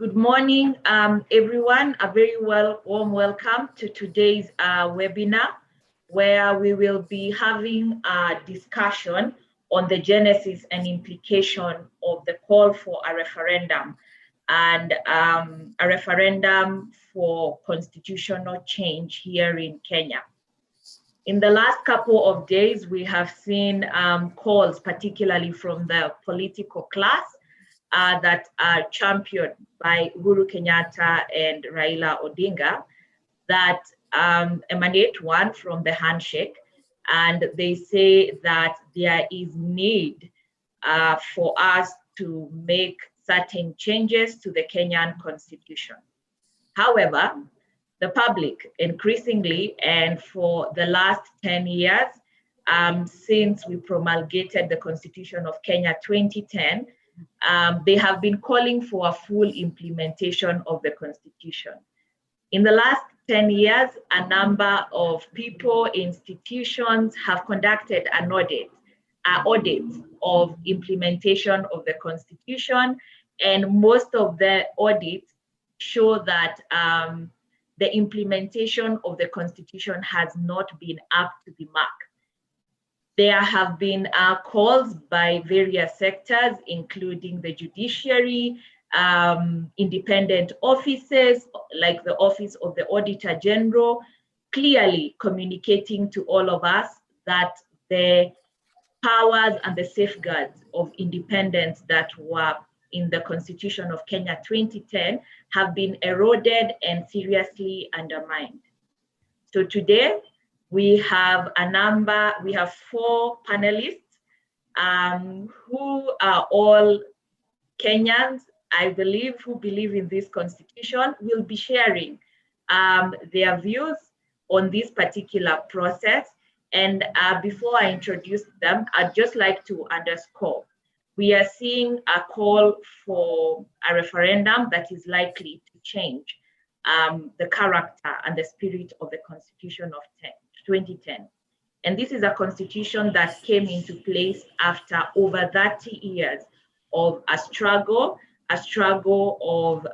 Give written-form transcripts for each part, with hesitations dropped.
Good morning, everyone. A very warm welcome to today's webinar, where we will be having a discussion on the genesis and implication of the call for a referendum and a referendum for constitutional change here in Kenya. In the last couple of days, we have seen calls, particularly from the political class, that are championed by Uhuru Kenyatta and Raila Odinga, that emanate one from the handshake, and they say that there is need for us to make certain changes to the Kenyan constitution. However, the public increasingly, and for the last 10 years, since we promulgated the Constitution of Kenya 2010, they have been calling for a full implementation of the Constitution. In the last 10 years, a number of people, institutions have conducted an audit of implementation of the Constitution, and most of the audits show that the implementation of the Constitution has not been up to the mark. There have been calls by various sectors, including the judiciary, independent offices, like the Office of the Auditor General, clearly communicating to all of us that the powers and the safeguards of independence that were in the Constitution of Kenya 2010 have been eroded and seriously undermined. So today, we have four panelists who are all Kenyans, I believe, who believe in this constitution, will be sharing their views on this particular process. And before I introduce them, I'd just like to underscore, we are seeing a call for a referendum that is likely to change the character and the spirit of the Constitution of 2010. And this is a constitution that came into place after over 30 years of a struggle of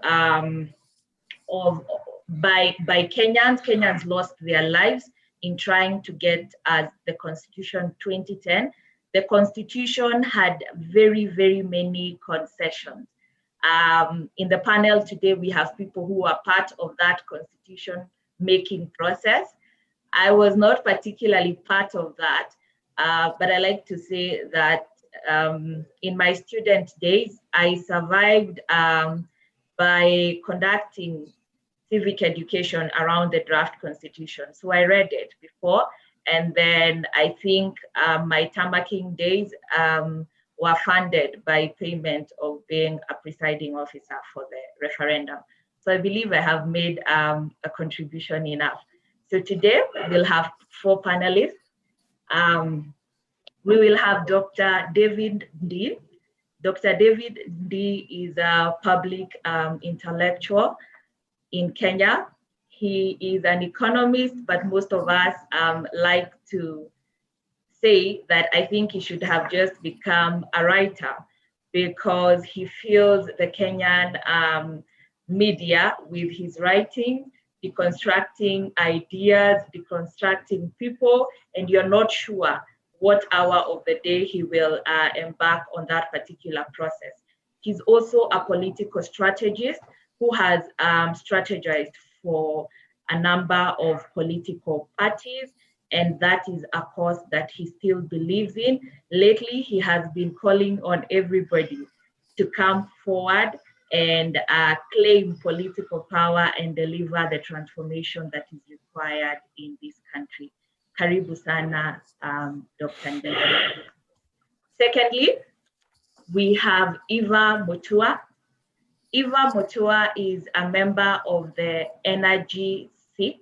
by Kenyans. Kenyans lost their lives in trying to get the Constitution 2010. The Constitution had very, very many concessions. In the panel today, we have people who are part of that Constitution making process. I was not particularly part of that, but I like to say that in my student days, I survived by conducting civic education around the draft constitution. So I read it before, and then I think my tamaking days were funded by payment of being a presiding officer for the referendum. So I believe I have made a contribution enough. So today we'll have four panelists. We will have Dr. David D. Dr. David D is a public intellectual in Kenya. He is an economist, but most of us like to say that I think he should have just become a writer, because he feels the Kenyan media with his writing, deconstructing ideas, deconstructing people, and you're not sure what hour of the day he will embark on that particular process. He's also a political strategist who has strategized for a number of political parties, and that is a cause that he still believes in. Lately, he has been calling on everybody to come forward and claim political power and deliver the transformation that is required in this country. Karibu sana, Dr. Ndege. Secondly, we have Eva Mutua. Eva Mutua is a member of the Energy 6,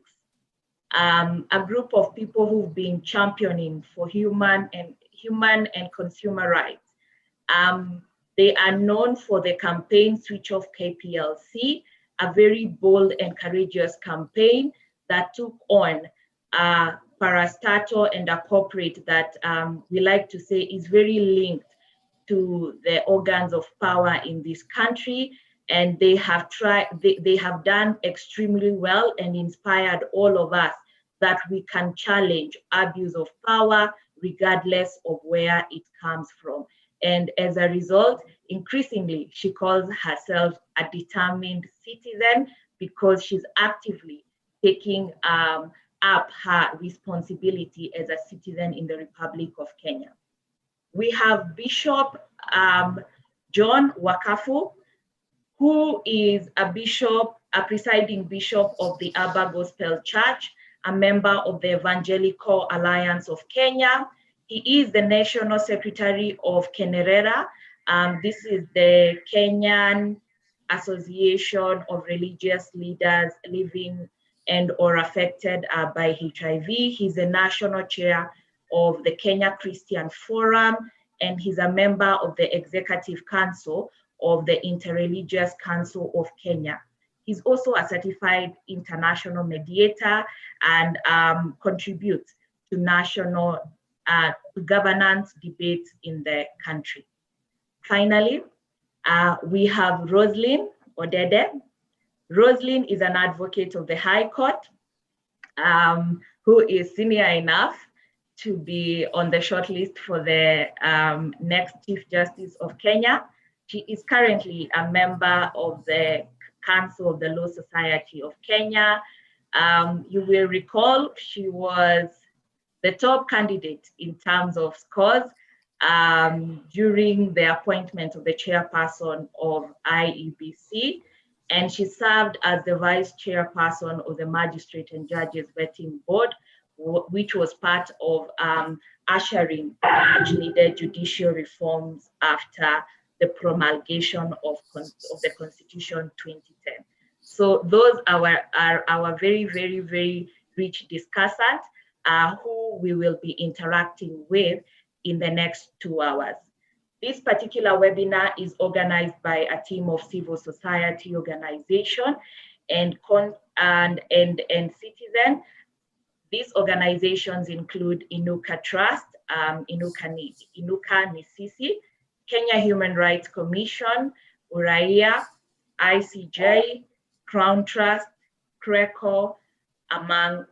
a group of people who've been championing for human and consumer rights. They are known for the campaign Switch Off KPLC, a very bold and courageous campaign that took on parastatal and a corporate that we like to say is very linked to the organs of power in this country. and they have they have done extremely well and inspired all of us that we can challenge abuse of power regardless of where it comes from. And as a result, increasingly, she calls herself a determined citizen because she's actively taking up her responsibility as a citizen in the Republic of Kenya. We have Bishop John Wakafu, who is a bishop, a presiding bishop of the Abba Gospel Church, a member of the Evangelical Alliance of Kenya. He is the National Secretary of Kenerera. This is the Kenyan Association of Religious Leaders Living and or affected by HIV. He's the national chair of the Kenya Christian Forum, and he's a member of the Executive Council of the Interreligious Council of Kenya. He's also a certified international mediator and contributes to national to governance debates in the country. Finally, we have Roslyn Odede. Roslyn is an advocate of the High Court who is senior enough to be on the shortlist for the next Chief Justice of Kenya. She is currently a member of the Council of the Law Society of Kenya. You will recall she was the top candidate in terms of scores during the appointment of the chairperson of IEBC, and she served as the vice chairperson of the Magistrate and Judges Vetting Board, which was part of ushering much needed judicial reforms after the promulgation of the Constitution 2010. So those are our very, very, very rich discussants who we will be interacting with in the next 2 hours. This particular webinar is organized by a team of civil society organization and citizen. These organizations include Inuka Trust, Inuka Nisisi, Kenya Human Rights Commission, Uraia, ICJ, Crown Trust, CRECO, among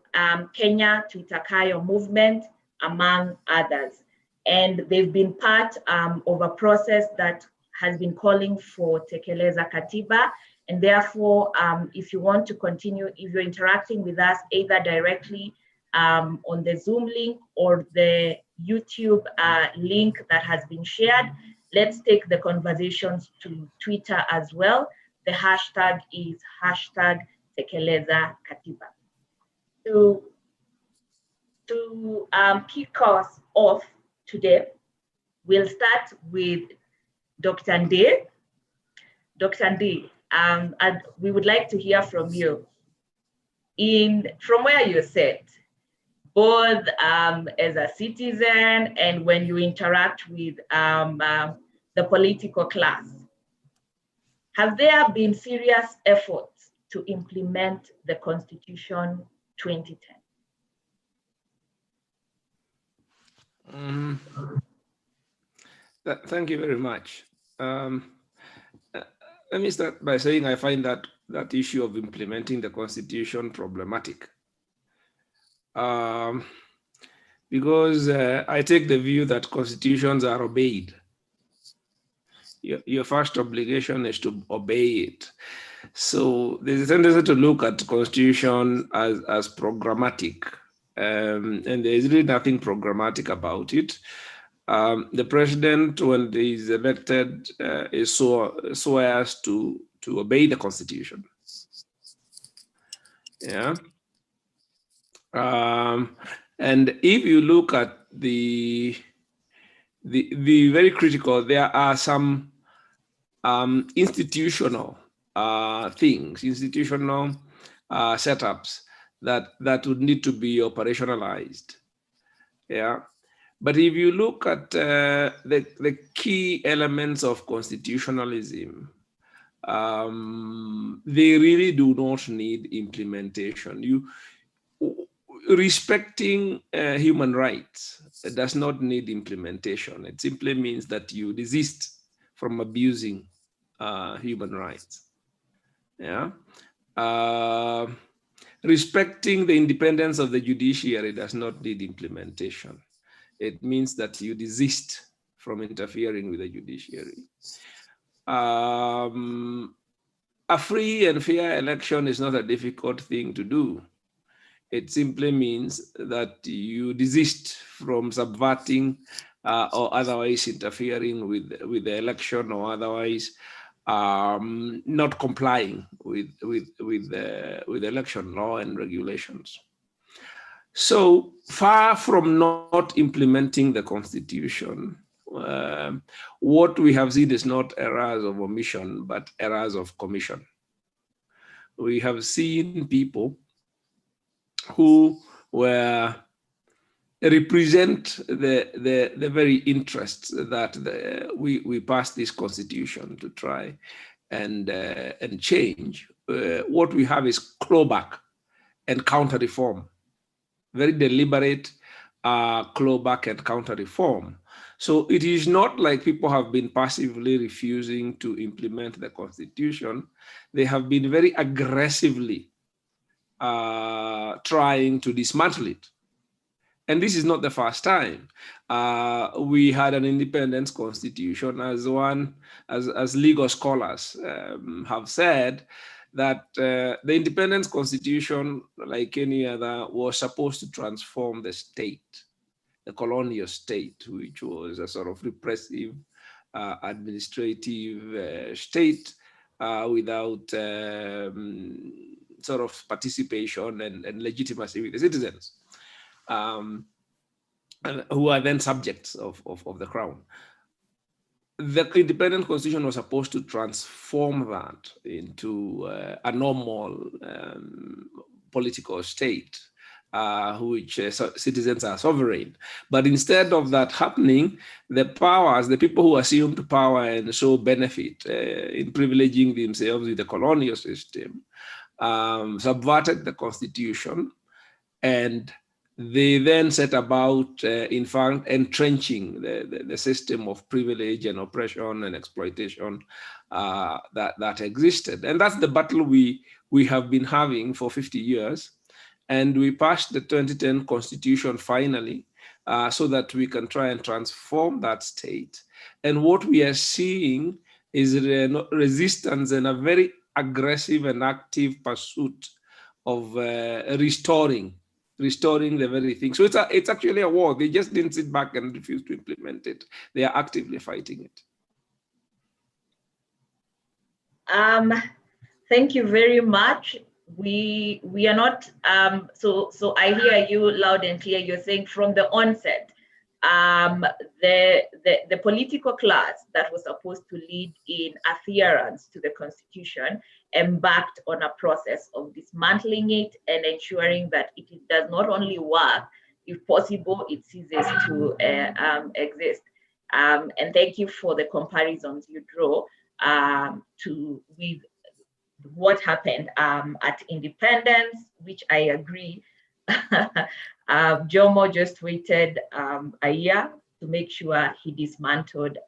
Kenya Tuitakayo Movement, among others. And they've been part of a process that has been calling for Tekeleza Katiba. And therefore, if you want to continue, if you're interacting with us either directly on the Zoom link or the YouTube link that has been shared, let's take the conversations to Twitter as well. The hashtag is hashtag Tekeleza Katiba. To kick us off today, we'll start with Dr. Ndee. Dr. Ndee, we would like to hear from you from where you sit, both as a citizen and when you interact with the political class. Have there been serious efforts to implement the Constitution 2010? Thank you very much. Let me start by saying I find that issue of implementing the Constitution problematic. Because I take the view that constitutions are obeyed. Your first obligation is to obey it. So there's a tendency to look at constitution as programmatic, and there's really nothing programmatic about it. The president, when he is elected, is so as to obey the Constitution. Yeah. And if you look at the very critical, there are some institutional things, institutional setups that would need to be operationalized. Yeah. But if you look at the key elements of constitutionalism, they really do not need implementation. Respecting human rights does not need implementation. It simply means that you desist from abusing human rights. Yeah. Respecting the independence of the judiciary does not need implementation. It means that you desist from interfering with the judiciary. A free and fair election is not a difficult thing to do. It simply means that you desist from subverting or otherwise interfering with the election, or otherwise not complying with election law and regulations. So far from not implementing the constitution, what we have seen is not errors of omission, but errors of commission. We have seen people who were represent the very interests that we passed this constitution to try and change. What we have is clawback and counter reform, very deliberate clawback and counter reform. So it is not like people have been passively refusing to implement the constitution. They have been very aggressively trying to dismantle it. And this is not the first time. We had an independence constitution, as legal scholars have said, that the independence constitution, like any other, was supposed to transform the state, the colonial state, which was a sort of repressive administrative state without sort of participation and legitimacy with the citizens, who are then subjects of the crown. The independent constitution was supposed to transform that into a normal political state, which citizens are sovereign. But instead of that happening, the powers, the people who assumed power and so benefit in privileging themselves with the colonial system, subverted the constitution, and they then set about, in fact, entrenching the system of privilege and oppression and exploitation that existed. And that's the battle we have been having for 50 years. And we passed the 2010 constitution finally, so that we can try and transform that state. And what we are seeing is resistance and a very aggressive and active pursuit of restoring the very thing. So it's actually a war. They just didn't sit back and refuse to implement it. They are actively fighting it. Thank you very much. We are not, so I hear you loud and clear. You're saying from the onset, the political class that was supposed to lead in adherence to the constitution embarked on a process of dismantling it and ensuring that it does not only work, if possible, it ceases to exist. And thank you for the comparisons you draw with what happened at independence, which I agree. Jomo just waited a year to make sure he dismantled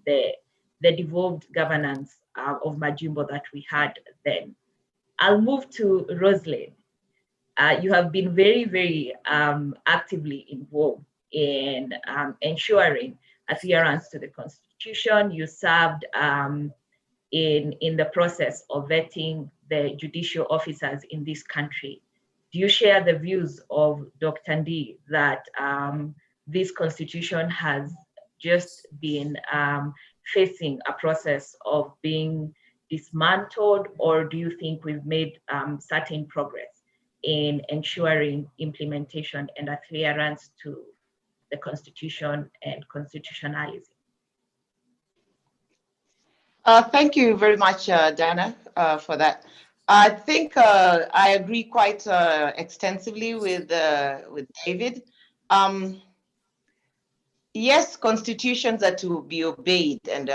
the devolved governance of Majimbo that we had then. I'll move to Rosalind. You have been very, very actively involved in ensuring adherence to the Constitution. You served in the process of vetting the judicial officers in this country. Do you share the views of Dr. Ndi that this constitution has just been facing a process of being dismantled, or do you think we've made certain progress in ensuring implementation and adherence to the constitution and constitutionalism? Thank you very much, Dana, for that. I think I agree quite extensively with David. Yes, constitutions are to be obeyed and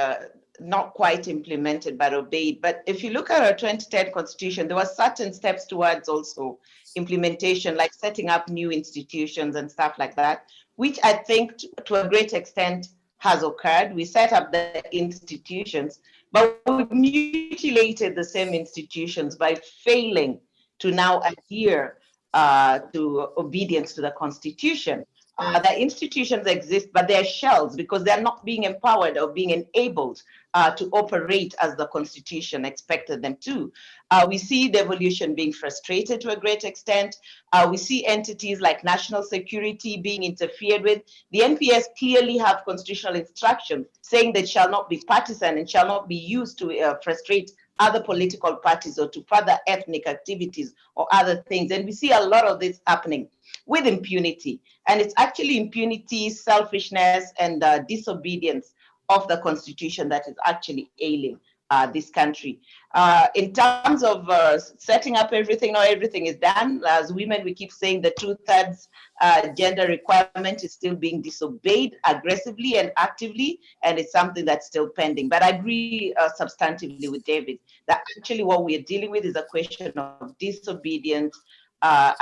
not quite implemented, but obeyed. But if you look at our 2010 constitution, there were certain steps towards also implementation, like setting up new institutions and stuff like that, which I think to a great extent has occurred. We set up the institutions, but we've mutilated the same institutions by failing to now adhere to obedience to the Constitution. The institutions exist, but they're shells because they're not being empowered or being enabled to operate as the Constitution expected them to. We see devolution being frustrated to a great extent. We see entities like national security being interfered with. The NPS clearly have constitutional instructions saying that it shall not be partisan and shall not be used to frustrate other political parties or to further ethnic activities or other things. And we see a lot of this happening with impunity. And it's actually impunity, selfishness, and disobedience of the Constitution that is actually ailing this country. In terms of setting up everything, not everything is done. As women, we keep saying the 2/3 gender requirement is still being disobeyed aggressively and actively, and it's something that's still pending. But I agree substantively with David that actually what we are dealing with is a question of disobedience,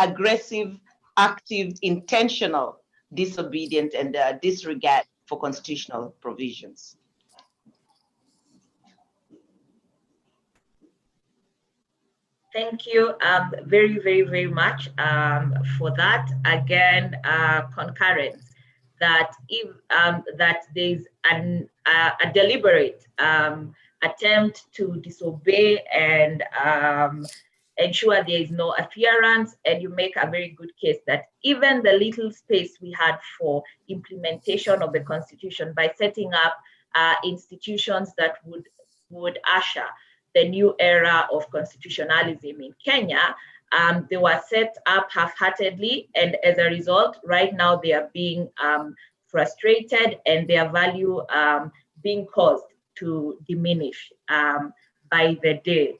aggressive, active, intentional disobedience, and disregard for constitutional provisions. Thank you very, very, very much for that. Again, concurrence that if that there's a deliberate attempt to disobey and ensure there is no interference, and you make a very good case that even the little space we had for implementation of the Constitution by setting up institutions that would usher the new era of constitutionalism in Kenya, they were set up half-heartedly, and as a result, right now they are being frustrated and their value being caused to diminish by the day.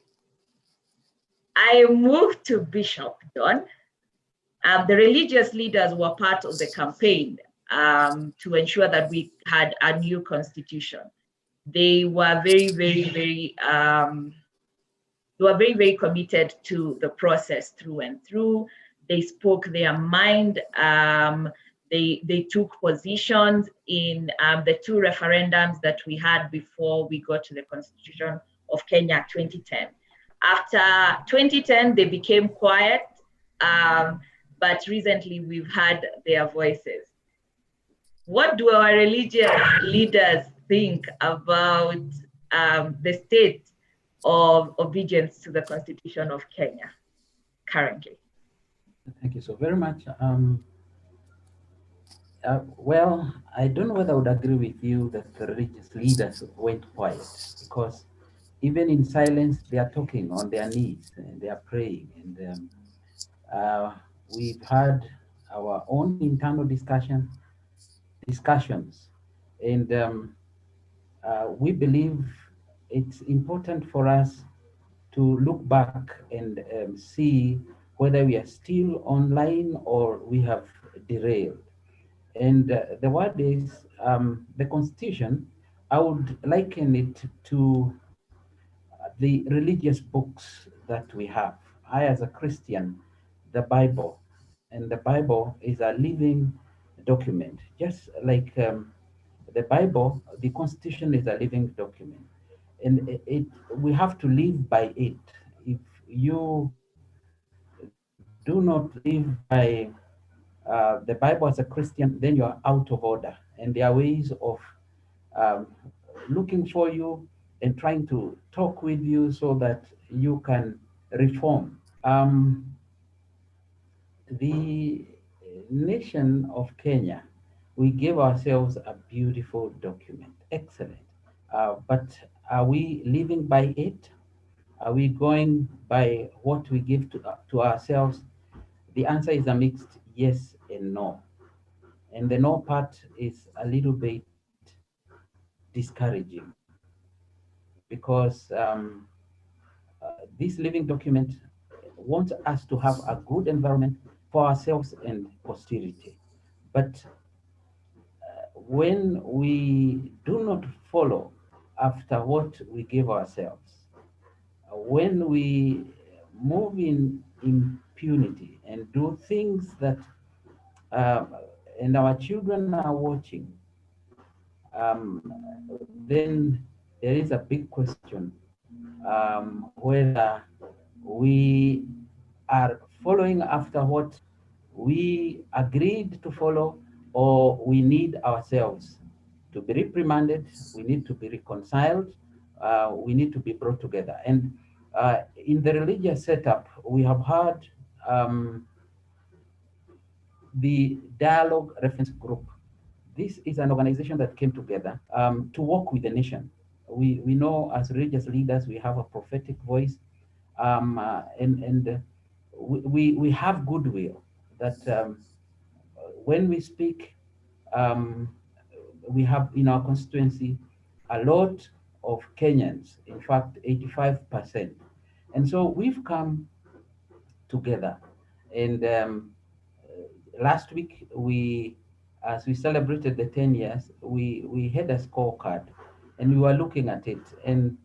I moved to Bishop John. The religious leaders were part of the campaign to ensure that we had a new constitution. They were very, very, very very committed to the process through and through. They spoke their mind. They took positions in the two referendums that we had before we got to the Constitution of Kenya 2010. After 2010, they became quiet, but recently we've heard their voices. What do our religious leaders think about the state of obedience to the Constitution of Kenya currently? Thank you so very much. Well, I don't know whether I would agree with you that the religious leaders went quiet, because even in silence, they are talking on their knees and they are praying. And we've had our own internal discussions, and we believe it's important for us to look back and see whether we are still online or we have derailed. And the word is the Constitution. I would liken it to the religious books that we have. I, as a Christian, the Bible, and the Bible is a living document. Just like the Bible, the Constitution is a living document, and we have to live by it. If you do not live by the Bible as a Christian, then you are out of order, and there are ways of um, looking for you and trying to talk with you so that you can reform. The nation of Kenya, we gave ourselves a beautiful document, excellent. But are we living by it? Are we going by what we give to ourselves? The answer is a mixed yes and no. And the no part is a little bit discouraging, because this living document wants us to have a good environment for ourselves and posterity. But when we do not follow after what we give ourselves, when we move in impunity and do things that, uh, and our children are watching, then there is a big question whether we are following after what we agreed to follow, or we need ourselves to be reprimanded, we need to be reconciled, we need to be brought together. And in the religious setup, we have had the Dialogue Reference Group. This is an organization that came together to work with the nation. We know as religious leaders, we have a prophetic voice, and we have goodwill that when we speak, we have in our constituency a lot of Kenyans, in fact, 85%. And so we've come together. And last week, as we celebrated the 10 years, we had a scorecard and we were looking at it. And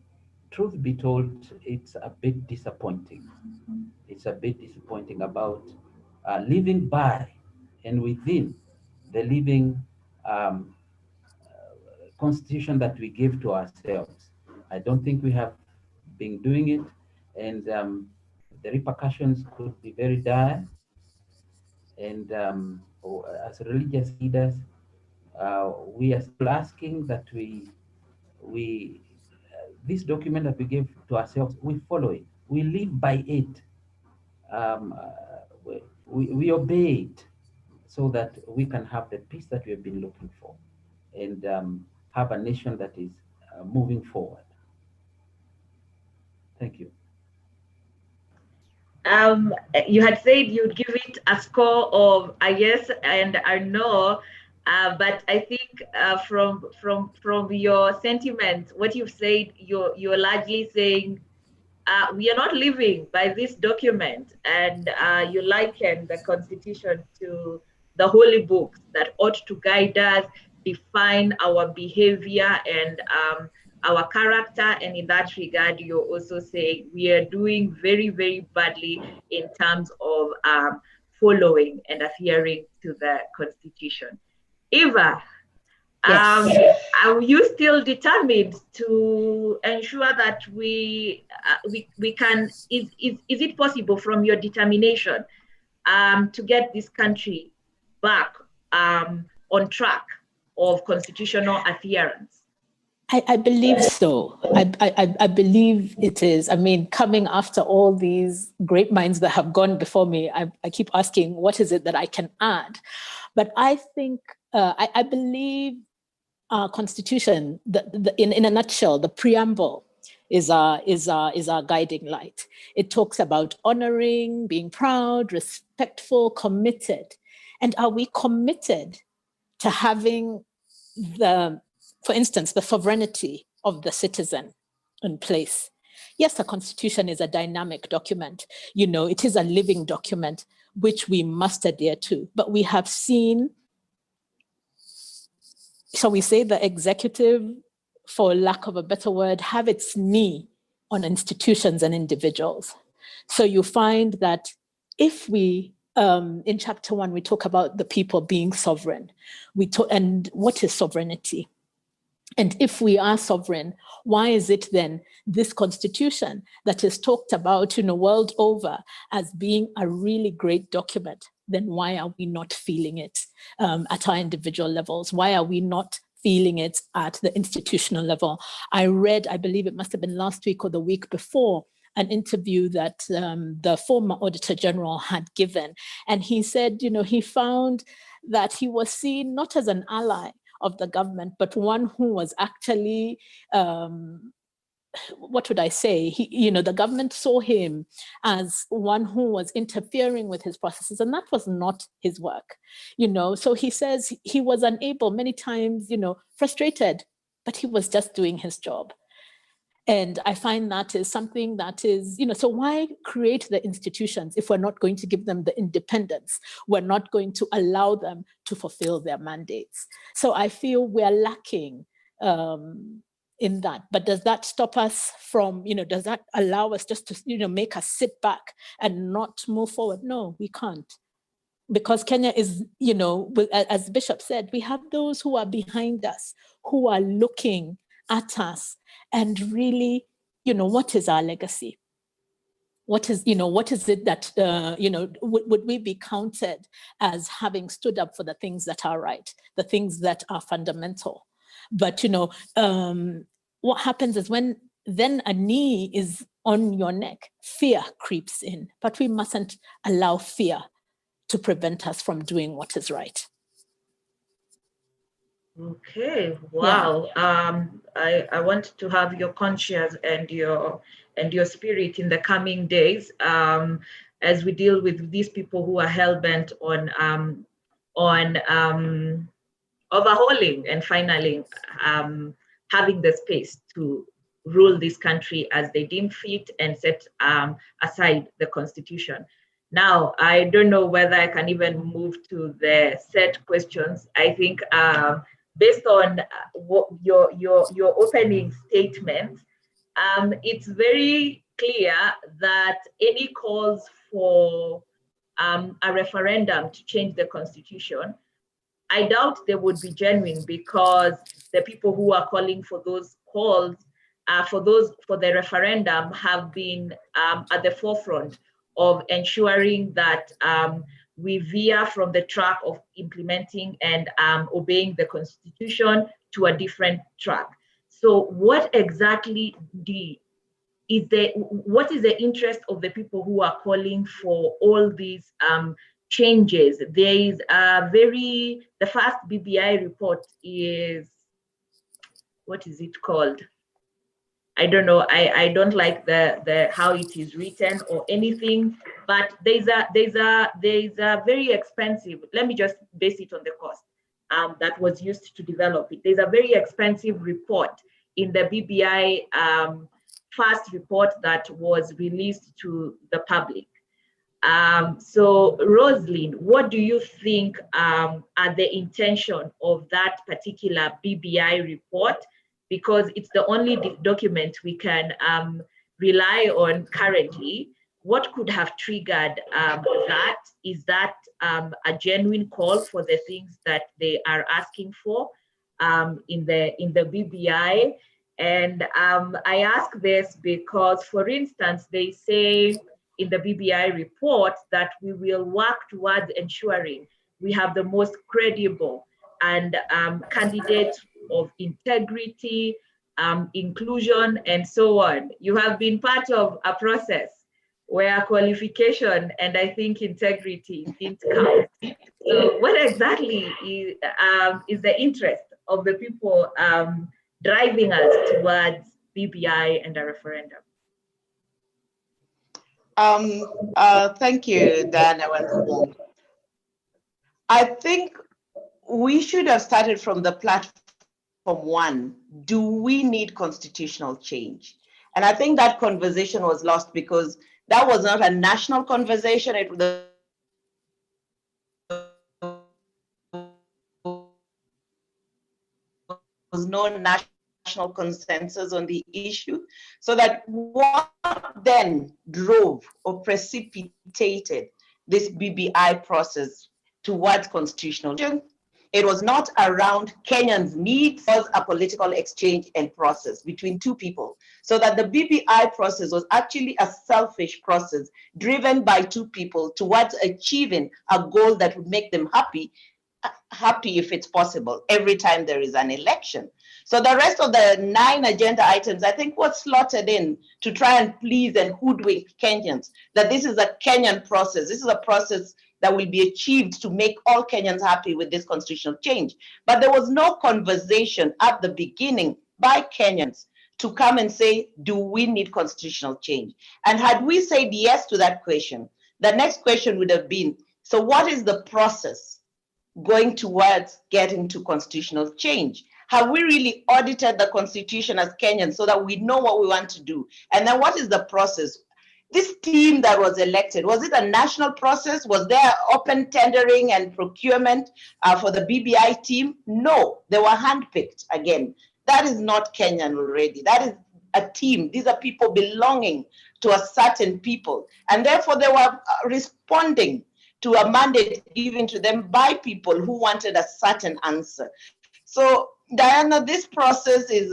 truth be told, it's a bit disappointing. It's a bit disappointing about living by and within the living constitution that we give to ourselves. I don't think we have been doing it, and the repercussions could be very dire. And as religious leaders, we are still asking that we this document that we give to ourselves, we follow it, we live by it, we obey it, so that we can have the peace that we have been looking for, and have a nation that is moving forward. Thank you. You had said you'd give it a score of a yes and a no, but I think from your sentiment, what you've said, you're largely saying we are not living by this document, and you liken the Constitution to the holy books that ought to guide us, define our behavior and our character. And in that regard, you're also saying we are doing very, very badly in terms of following and adhering to the Constitution. Eva, Yes. are you still determined to ensure that we can, is it possible from your determination to get this country back on track of constitutional adherence? I believe so. I believe it is. I mean, coming after all these great minds that have gone before me, I keep asking, what is it that I can add? But I think, I believe our Constitution, in a nutshell, the preamble is our guiding light. It talks about honoring, being proud, respectful, committed. And are we committed to having for instance, the sovereignty of the citizen in place? Yes, the Constitution is a dynamic document. You know, it is a living document which we must adhere to. But we have seen, shall we say, the executive, for lack of a better word, have its knee on institutions and individuals. So you find that if we, in chapter 1, we talk about the people being sovereign. And what is sovereignty? And if we are sovereign, why is it then this constitution that is talked about, world over as being a really great document, then why are we not feeling it at our individual levels? Why are we not feeling it at the institutional level? I read, I believe it must have been last week or the week before, an interview that the former Auditor General had given. And he said, he found that he was seen not as an ally of the government, but one who was actually, what would I say? The government saw him as one who was interfering with his processes, and that was not his work. So he says he was unable, many times, frustrated, but he was just doing his job. And I find that is something that is, so why create the institutions if we're not going to give them the independence? We're not going to allow them to fulfill their mandates. So I feel we're lacking in that. But does that stop us from, does that allow us just to, make us sit back and not move forward? No, we can't. because Kenya is, you know, as Bishop said, we have those who are behind us, who are looking at us and really, you know, what is our legacy? What is, you know, what is it that, you know, would we be counted as having stood up for the things that are right, the things that are fundamental? But, you know, what happens is when then a knee is on your neck, fear creeps in, but we mustn't allow fear to prevent us from doing what is right. Okay, wow. Yeah. I want to have your conscience and your spirit in the coming days, as we deal with these people who are hell-bent on overhauling and finally having the space to rule this country as they deem fit and set aside the constitution. Now, I don't know whether I can even move to the set questions. I think based on what your opening statement, it's very clear that any calls for a referendum to change the constitution, I doubt they would be genuine, because the people who are calling for those calls for the referendum have been at the forefront of ensuring that we veer from the track of implementing and obeying the constitution to a different track. So what exactly what is the interest of the people who are calling for all these changes? There is the first BBI report is, what is it called? I don't know. I don't like the how it is written or anything, but there's a very expensive. Let me just base it on the cost that was used to develop it. There's a very expensive report in the BBI first report that was released to the public. So Rosalind, what do you think are the intention of that particular BBI report? Because it's the only document we can rely on currently. What could have triggered that? Is that a genuine call for the things that they are asking for in the BBI? And I ask this because, for instance, they say in the BBI report that we will work towards ensuring we have the most credible and candidates of integrity, inclusion, and so on. You have been part of a process where qualification and I think integrity didn't count. So what exactly is the interest of the people driving us towards BBI and a referendum? Thank you, Diana, once again. I think we should have started from the platform one. Do we need constitutional change? And I think that conversation was lost because that was not a national conversation. It was no national consensus on the issue. So that what then drove or precipitated this BBI process towards constitutional change, it was not around Kenyans' needs, it was a political exchange and process between two people. So that the BBI process was actually a selfish process driven by two people towards achieving a goal that would make them happy if it's possible, every time there is an election. So the rest of the 9 agenda items, I think, was slotted in to try and please and hoodwink Kenyans, that this is a Kenyan process. This is a process that will be achieved to make all Kenyans happy with this constitutional change. But there was no conversation at the beginning by Kenyans to come and say, do we need constitutional change? And had we said yes to that question, the next question would have been, so what is the process going towards getting to constitutional change? Have we really audited the constitution as Kenyans so that we know what we want to do? And then what is the process? This team that was elected, was it a national process? Was there open tendering and procurement for the BBI team? No, they were handpicked again. That is not Kenyan already. That is a team. These are people belonging to a certain people. And therefore they were responding to a mandate given to them by people who wanted a certain answer. So Diana, this process is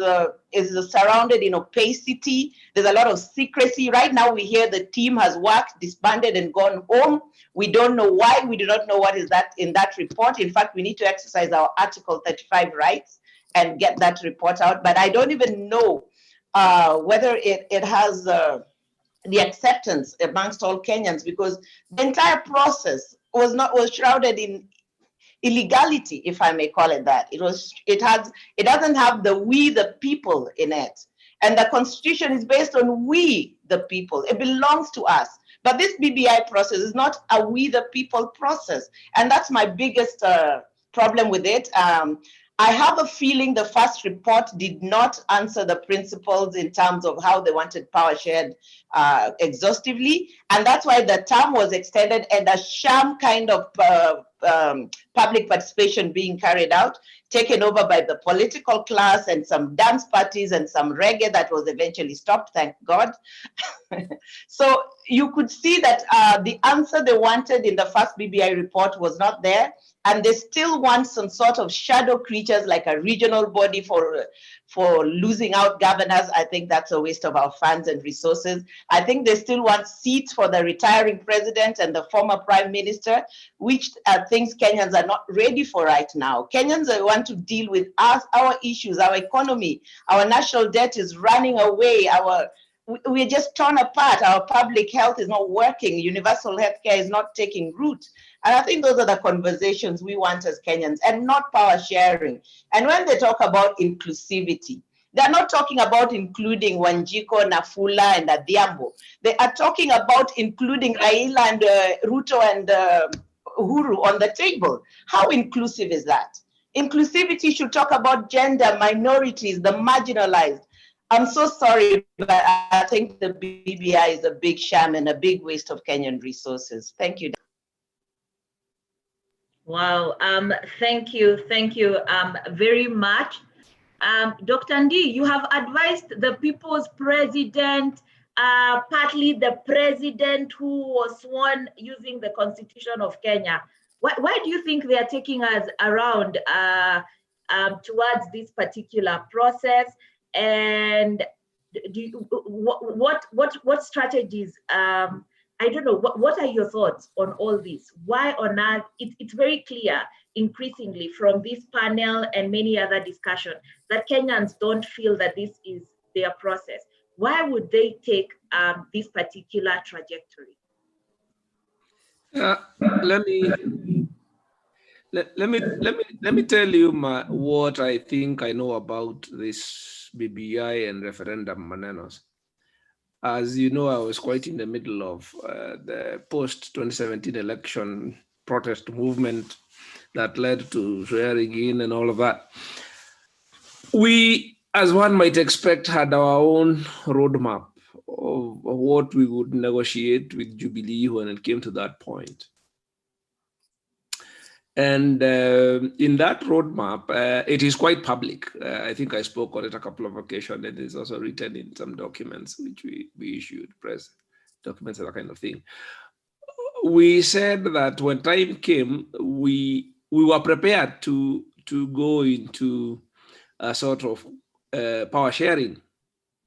surrounded in opacity. There's a lot of secrecy. Right now we hear the team has worked, disbanded and gone home. We don't know why. We do not know what is that in that report. In fact, we need to exercise our Article 35 rights and get that report out. But I don't even know whether it has the acceptance amongst all Kenyans, because the entire process was shrouded in illegality, if I may call it that. It doesn't have the we the people in it. And the constitution is based on we the people. It belongs to us. But this BBI process is not a we the people process. And that's my biggest problem with it. I have a feeling the first report did not answer the principles in terms of how they wanted power shared exhaustively. And that's why the term was extended and a sham kind of public participation being carried out, taken over by the political class and some dance parties and some reggae that was eventually stopped, thank God. So you could see that the answer they wanted in the first BBI report was not there. And they still want some sort of shadow creatures like a regional body for losing out governors. I think that's a waste of our funds and resources. I think they still want seats for the retiring president and the former prime minister, which are things Kenyans are not ready for right now. Kenyans want to deal with our issues, our economy, our national debt is running away, we're just torn apart. Our public health is not working. Universal healthcare is not taking root. And I think those are the conversations we want as Kenyans, and not power sharing. And when they talk about inclusivity, they're not talking about including Wanjiko, Nafula, and Adhiambo. They are talking about including Raila and Ruto and Uhuru on the table. How inclusive is that? Inclusivity should talk about gender, minorities, the marginalized. I'm so sorry, but I think the BBI is a big sham and a big waste of Kenyan resources. Thank you. Wow, thank you very much. Dr. Ndi, you have advised the people's president, partly the president who was sworn using the Constitution of Kenya. Why do you think they are taking us around towards this particular process? And what strategies? I don't know. What are your thoughts on all this? Why on earth? It's very clear increasingly from this panel and many other discussions that Kenyans don't feel that this is their process. Why would they take this particular trajectory? Let me tell you what I think I know about this BBI and referendum manenos. As you know, I was quite in the middle of the post-2017 election protest movement that led to swearing in and all of that. We, as one might expect, had our own roadmap of what we would negotiate with Jubilee when it came to that point. And in that roadmap, it is quite public. I think I spoke on it a couple of occasions. It is also written in some documents which we issued, press documents and that kind of thing. We said that when time came, we were prepared to go into a sort of power sharing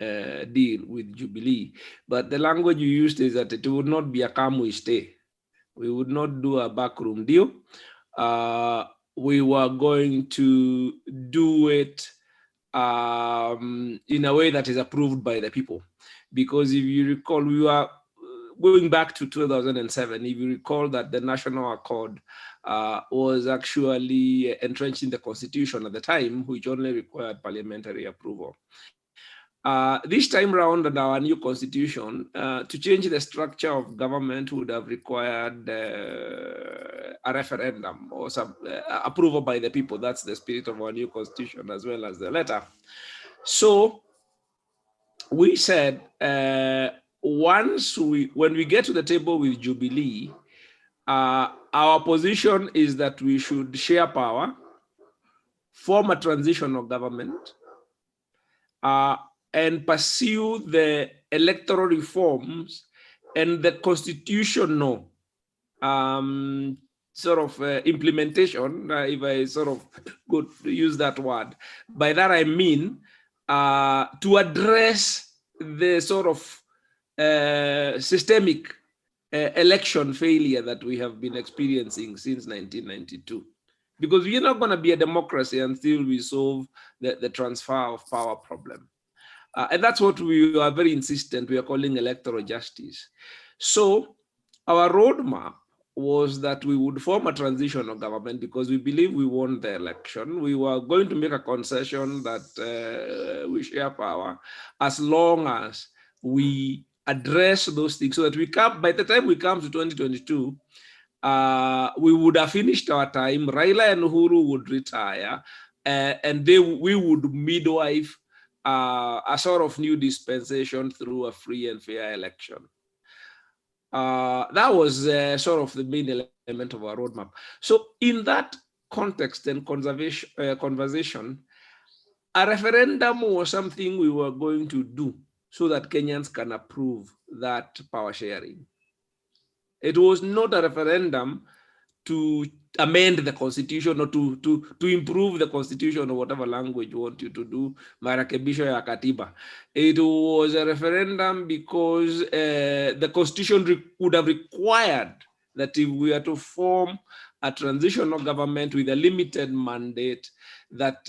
deal with Jubilee. But the language you used is that it would not be a come we stay. We would not do a backroom deal. We were going to do it in a way that is approved by the people. Because if you recall, we were going back to 2007, if you recall that the National Accord was actually entrenched in the Constitution at the time, which only required parliamentary approval. This time round in our new constitution, to change the structure of government would have required a referendum or some approval by the people. That's the spirit of our new constitution as well as the letter. So we said, when we get to the table with Jubilee, our position is that we should share power, form a transitional government, and pursue the electoral reforms and the constitutional sort of implementation, if I sort of could use that word. By that I mean to address the sort of systemic election failure that we have been experiencing since 1992. Because we're not going to be a democracy until we solve the transfer of power problem. And that's what we are very insistent, we are calling electoral justice. So our roadmap was that we would form a transitional government because we believe we won the election. We were going to make a concession that we share power as long as we address those things so that we come, by the time we come to 2022, we would have finished our time, Raila and Uhuru would retire, and we would midwife a sort of new dispensation through a free and fair election. That was sort of the main element of our roadmap. So in that context and conversation, a referendum was something we were going to do so that Kenyans can approve that power sharing. It was not a referendum to amend the constitution or to improve the constitution or whatever language you want you to do, marekebisho ya katiba. It was a referendum because the constitution would have required that if we are to form a transitional government with a limited mandate, that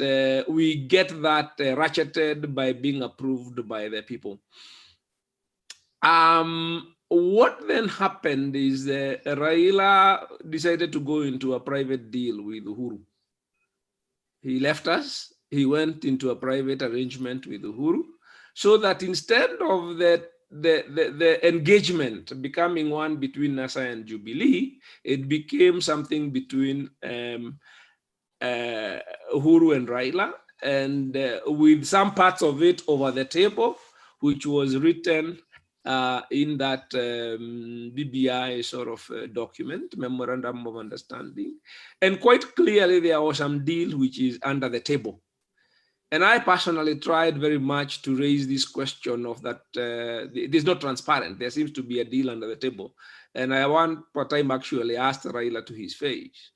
we get that ratcheted by being approved by the people. What then happened is Raila decided to go into a private deal with Uhuru. He left us, he went into a private arrangement with Uhuru, so that instead of the engagement becoming one between NASA and Jubilee, it became something between Uhuru and Raila, and with some parts of it over the table, which was written in that BBI sort of document, Memorandum of Understanding. And quite clearly there was some deal which is under the table. And I personally tried very much to raise this question of that it is not transparent. There seems to be a deal under the table. And I one time actually asked Raila to his face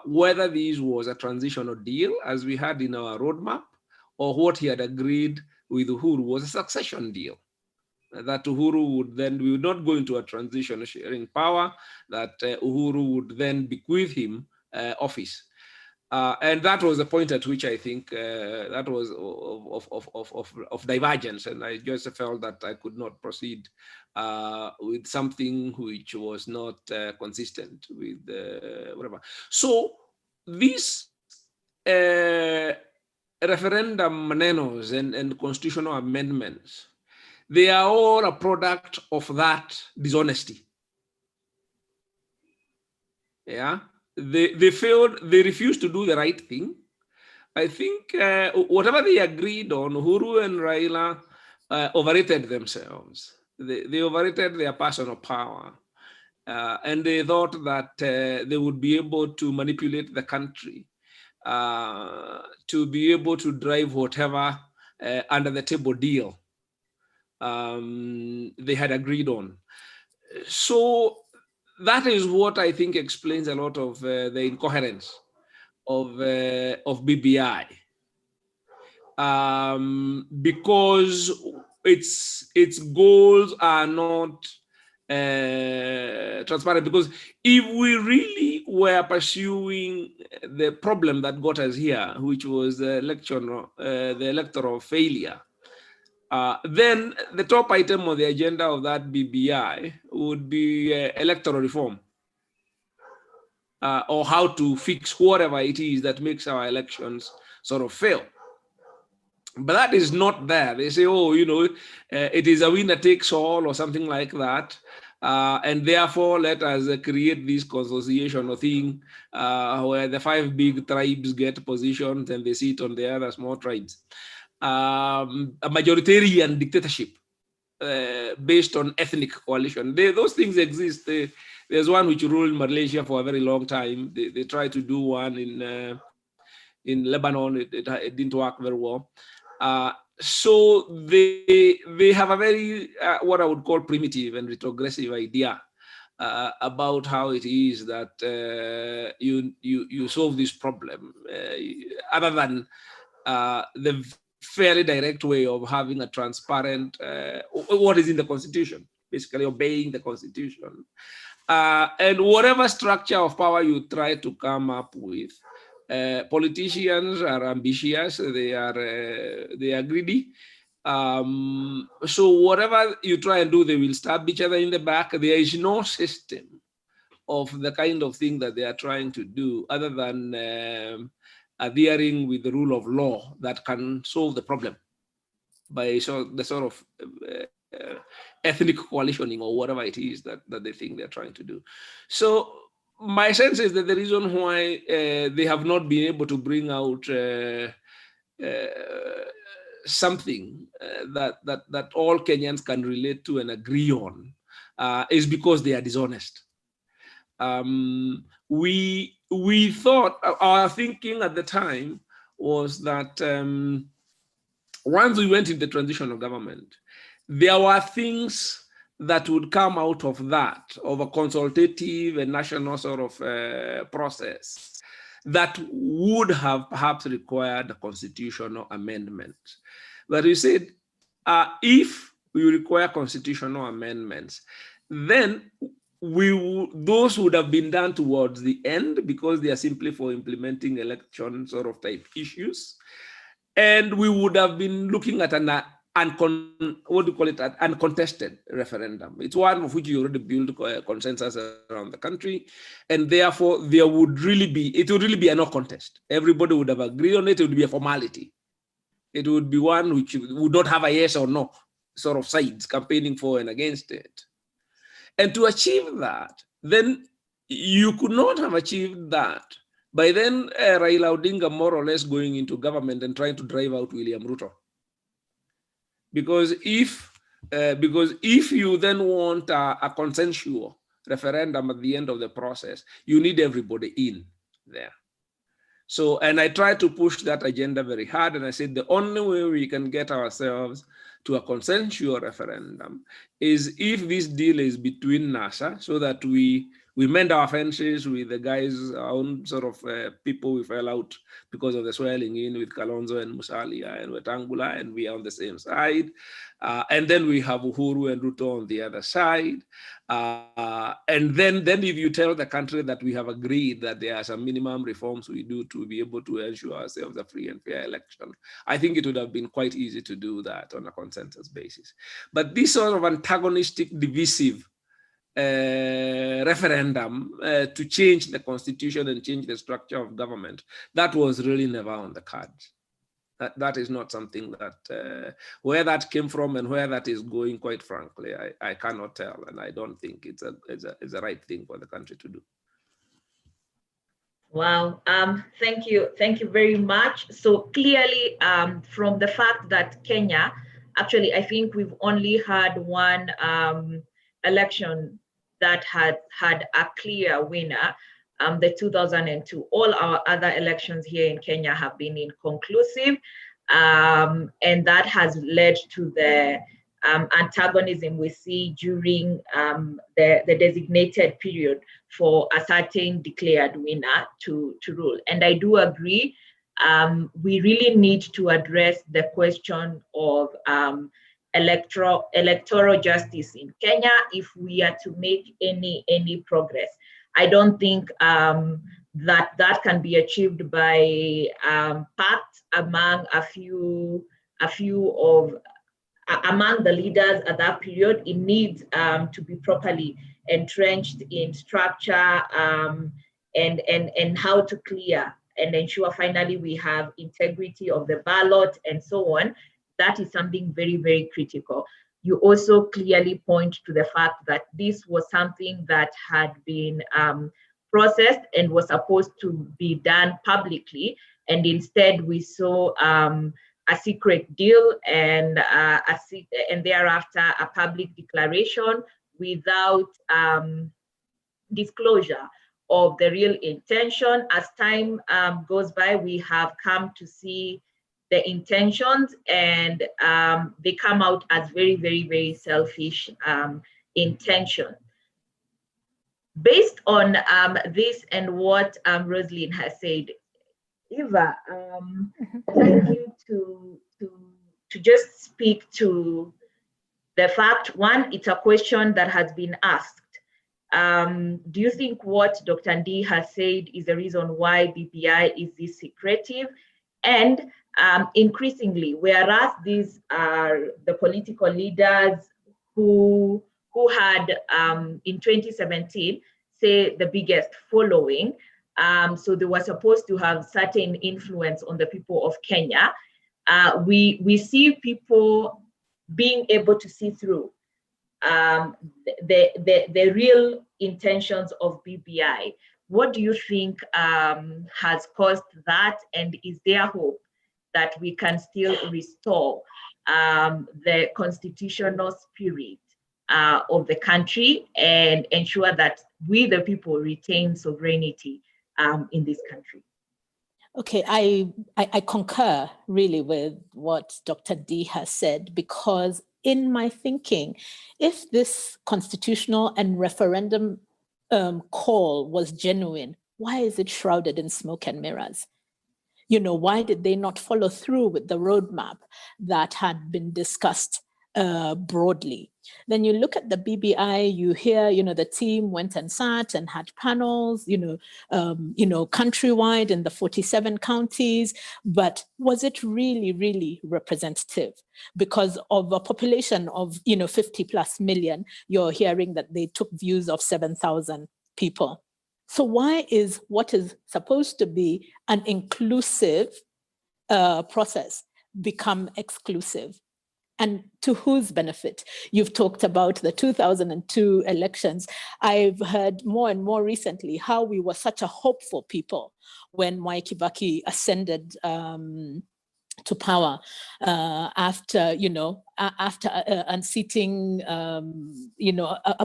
whether this was a transitional deal as we had in our roadmap, or what he had agreed with Uhuru was a succession deal. That Uhuru would then, we would not go into a transition sharing power, that Uhuru would then bequeath him office. And that was the point at which I think that was of divergence. And I just felt that I could not proceed with something which was not consistent with whatever. So these referendum manenos and constitutional amendments, they are all a product of that dishonesty. Yeah, they failed, they refused to do the right thing. I think whatever they agreed on, Uhuru and Raila overrated themselves. They overrated their personal power. And they thought that they would be able to manipulate the country, to be able to drive whatever under the table deal they had agreed on. So that is what I think explains a lot of the incoherence of BBI, because its goals are not transparent. Because if we really were pursuing the problem that got us here, which was the electoral failure, then the top item on the agenda of that BBI would be electoral reform, or how to fix whatever it is that makes our elections sort of fail. But that is not there. They say, oh, you know, it is a winner takes all or something like that. And therefore, let us create this consociation thing where the 5 big tribes get positions and they sit on the other small tribes. A majoritarian dictatorship based on ethnic coalition. Those things exist. There's one which ruled Malaysia for a very long time. They tried to do one in Lebanon. It didn't work very well. So they have a very what I would call primitive and retrogressive idea about how it is that you solve this problem, other than the fairly direct way of having a transparent what is in the Constitution, basically obeying the Constitution. And whatever structure of power you try to come up with, politicians are ambitious, they are greedy. So whatever you try and do, they will stab each other in the back. There is no system of the kind of thing that they are trying to do other than adhering with the rule of law that can solve the problem by the sort of ethnic coalitioning or whatever it is that they think they're trying to do. So my sense is that the reason why they have not been able to bring out something that all Kenyans can relate to and agree on is because they are dishonest. We thought, our thinking at the time was that once we went into the transitional government, there were things that would come out of that, of a consultative and national sort of process that would have perhaps required a constitutional amendment. But we said, if we require constitutional amendments, then those would have been done towards the end because they are simply for implementing election sort of type issues. And we would have been looking at an uncontested referendum. It's one of which you already build consensus around the country, and therefore it would really be a no contest. Everybody would have agreed on it. It would be a formality. It would be one which would not have a yes or no sort of sides campaigning for and against it. And to achieve that, then you could not have achieved that by then Raila Odinga more or less going into government and trying to drive out William Ruto. Because if you then want a consensual referendum at the end of the process, you need everybody in there. So, and I tried to push that agenda very hard, and I said the only way we can get ourselves to a consensual referendum is if this deal is between NASA, so that we mend our fences with the guys, our own sort of people we fell out because of the swelling in with Kalonzo and Musalia and Wetangula, and we are on the same side. And then we have Uhuru and Ruto on the other side. And then if you tell the country that we have agreed that there are some minimum reforms we do to be able to ensure ourselves a free and fair election, I think it would have been quite easy to do that on a consensus basis. But this sort of antagonistic, divisive referendum to change the constitution and change the structure of government, that was really never on the cards. That is not something that, where that came from and where that is going, quite frankly, I cannot tell, and I don't think it's a right thing for the country to do. Wow, thank you very much. So clearly, from the fact that Kenya, actually, I think we've only had one election that had a clear winner, the 2002. All our other elections here in Kenya have been inconclusive, and that has led to the antagonism we see during the designated period for a certain declared winner to rule. And I do agree, we really need to address the question of electoral justice in Kenya if we are to make any progress. I don't think that can be achieved by pact among among the leaders at that period. It needs to be properly entrenched in structure and how to clear and ensure finally we have integrity of the ballot and so on. That is something very, very critical. You also clearly point to the fact that this was something that had been processed and was supposed to be done publicly, and instead we saw a secret deal and thereafter a public declaration without disclosure of the real intention. As time goes by, we have come to see the intentions, and they come out as very, very, very selfish intention. based on this and what Roslyn has said, Eva, I'd like you to just speak to the fact, one, it's a question that has been asked. Do you think what Dr. Ndi has said is the reason why BBI is this secretive? And increasingly, whereas these are the political leaders who had in 2017, say, the biggest following, so they were supposed to have certain influence on the people of Kenya. We see people being able to see through the real intentions of BBI. What do you think has caused that? And is there hope that we can still restore the constitutional spirit of the country and ensure that we, the people, retain sovereignty in this country? Okay, I concur really with what Dr. D has said, because in my thinking, if this constitutional and referendum call was genuine, why is it shrouded in smoke and mirrors? You know, why did they not follow through with the roadmap that had been discussed broadly? Then you look at the BBI, you hear, you know, the team went and sat and had panels, countrywide in the 47 counties, but was it really representative? Because of a population of, 50 plus million, you're hearing that they took views of 7,000 people. So why is what is supposed to be an inclusive process become exclusive? And to whose benefit? You've talked about the 2002 elections. I've heard more and more recently how we were such a hopeful people when Mwai Kibaki ascended to power after unseating a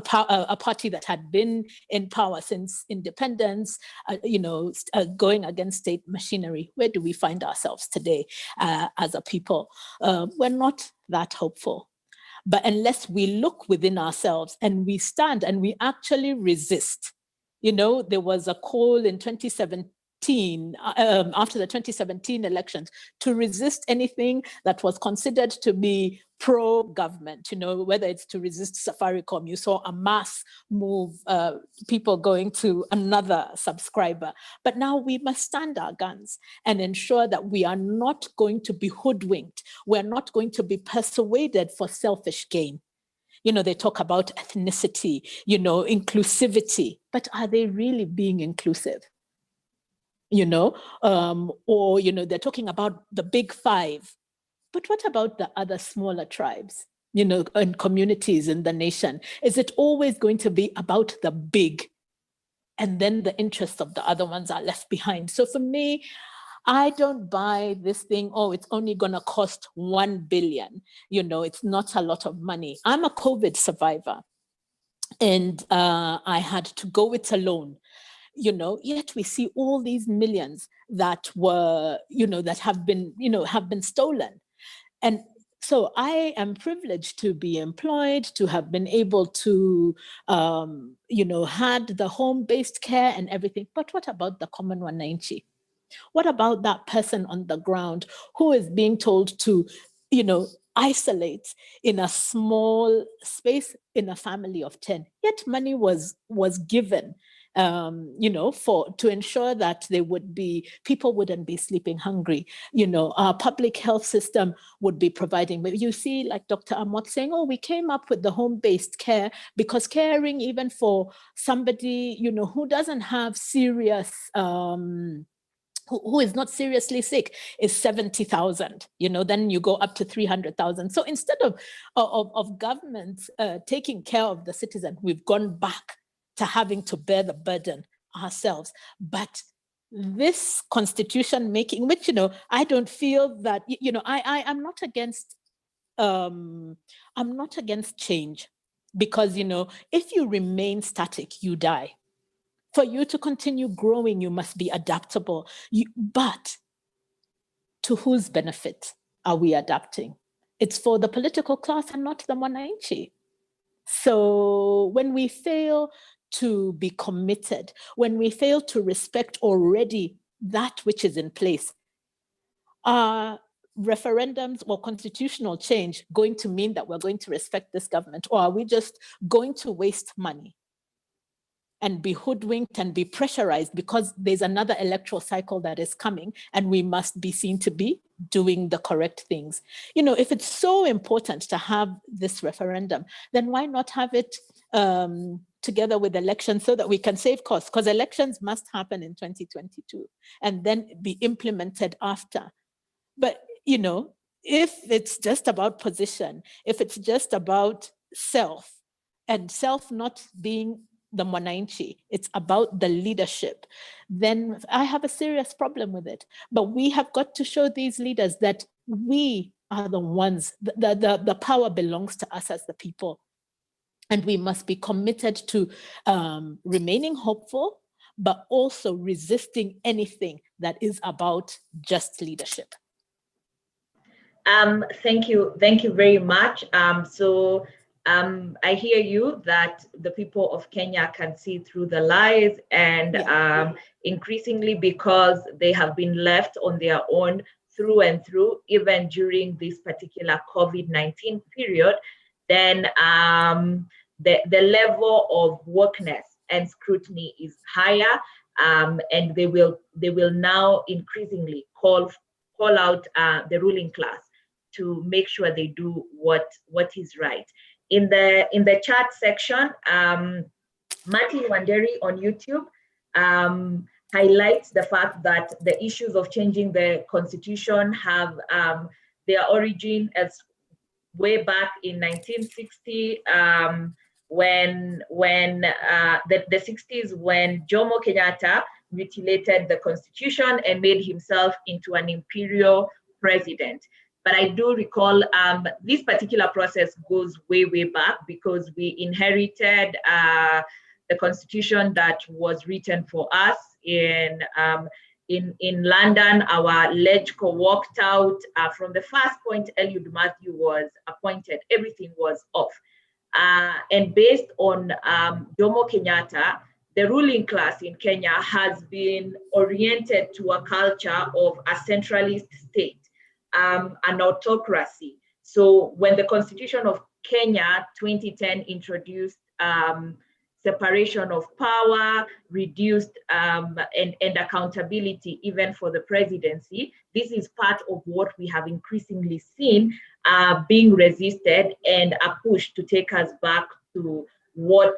party that had been in power since independence, going against state machinery. Where do we find ourselves today as a people? We're not that hopeful. But unless we look within ourselves and we stand and we actually resist, there was a call in 2017 after the 2017 elections to resist anything that was considered to be pro-government, whether it's to resist Safaricom. You saw a mass move, people going to another subscriber. But now we must stand our guns and ensure that we are not going to be hoodwinked. We're not going to be persuaded for selfish gain. They talk about ethnicity, inclusivity, but are they really being inclusive? Or they're talking about the big five. But what about the other smaller tribes, and communities in the nation? Is it always going to be about the big, and then the interests of the other ones are left behind? So for me, I don't buy this thing, it's only going to cost 1 billion. It's not a lot of money. I'm a COVID survivor, and I had to go it alone. Yet we see all these millions that were, that have been stolen. And so I am privileged to be employed, to have been able to, had the home-based care and everything. But what about the common wananchi? What about that person on the ground who is being told to, isolate in a small space in a family of 10? Yet money was given, to ensure that people wouldn't be sleeping hungry. Our public health system would be providing. But you see, like Dr. Amot saying, we came up with the home-based care because caring even for somebody, who doesn't have serious, who is not seriously sick is 70,000, then you go up to 300,000. So instead of government taking care of the citizen, we've gone back to having to bear the burden ourselves. But this constitution making, which, I don't feel that, I'm not against change, because, if you remain static, you die. For you to continue growing, you must be adaptable. But to whose benefit are we adapting? It's for the political class and not the wananchi. So when we fail to be committed, when we fail to respect already that which is in place, are referendums or constitutional change going to mean that we're going to respect this government, or are we just going to waste money and be hoodwinked and be pressurized because there's another electoral cycle that is coming and we must be seen to be doing the correct things? You know, if it's so important to have this referendum, then why not have it together with elections so that we can save costs? Because elections must happen in 2022 and then be implemented after. But, you know, if it's just about position, if it's just about self, and self not being the mwananchi, it's about the leadership, then I have a serious problem with it. But we have got to show these leaders that we are the ones, the power belongs to us as the people. And we must be committed to remaining hopeful, but also resisting anything that is about just leadership. Thank you very much. I hear you that the people of Kenya can see through the lies, and increasingly because they have been left on their own through and through, even during this particular COVID-19 period, then the level of wokeness and scrutiny is higher, and they will now increasingly call out the ruling class to make sure they do what is right. In the chat section, Martin Wanderi on YouTube highlights the fact that the issues of changing the constitution have their origin as way back in 1960, when the 60s, when Jomo Kenyatta mutilated the constitution and made himself into an imperial president. But I do recall this particular process goes way back, because we inherited the constitution that was written for us in London. Our LegCo walked out from the first point Eliud Matthew was appointed. Everything was off. And based on Jomo Kenyatta, the ruling class in Kenya has been oriented to a culture of a centralist state, an autocracy. So when the Constitution of Kenya 2010 introduced separation of power, reduced and accountability even for the presidency, this is part of what we have increasingly seen being resisted, and a push to take us back to what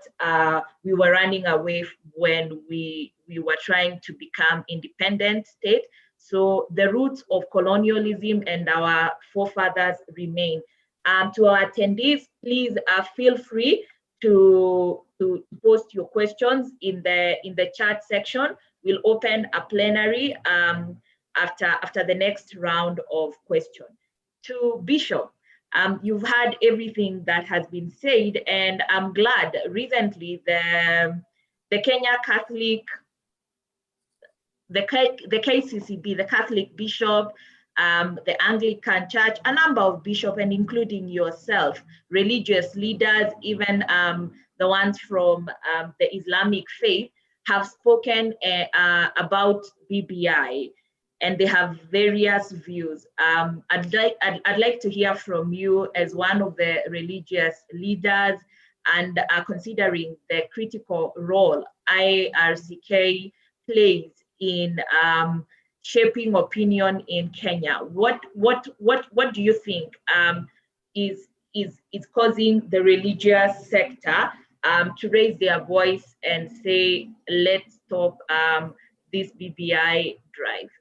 we were running away when we were trying to become independent state. So the roots of colonialism and our forefathers remain. To our attendees, please feel free to post your questions in the chat section. We'll open a plenary after the next round of questions. To Bishop, you've heard everything that has been said, and I'm glad recently the Kenya Catholic, the KCCB, the Catholic Bishop, the Anglican Church, a number of bishops, and including yourself, religious leaders, even the ones from the Islamic faith, have spoken about BBI, and they have various views. I'd like to hear from you as one of the religious leaders, and considering the critical role IRCK plays in shaping opinion in Kenya. What do you think is causing the religious sector to raise their voice and say, let's stop this BBI drive?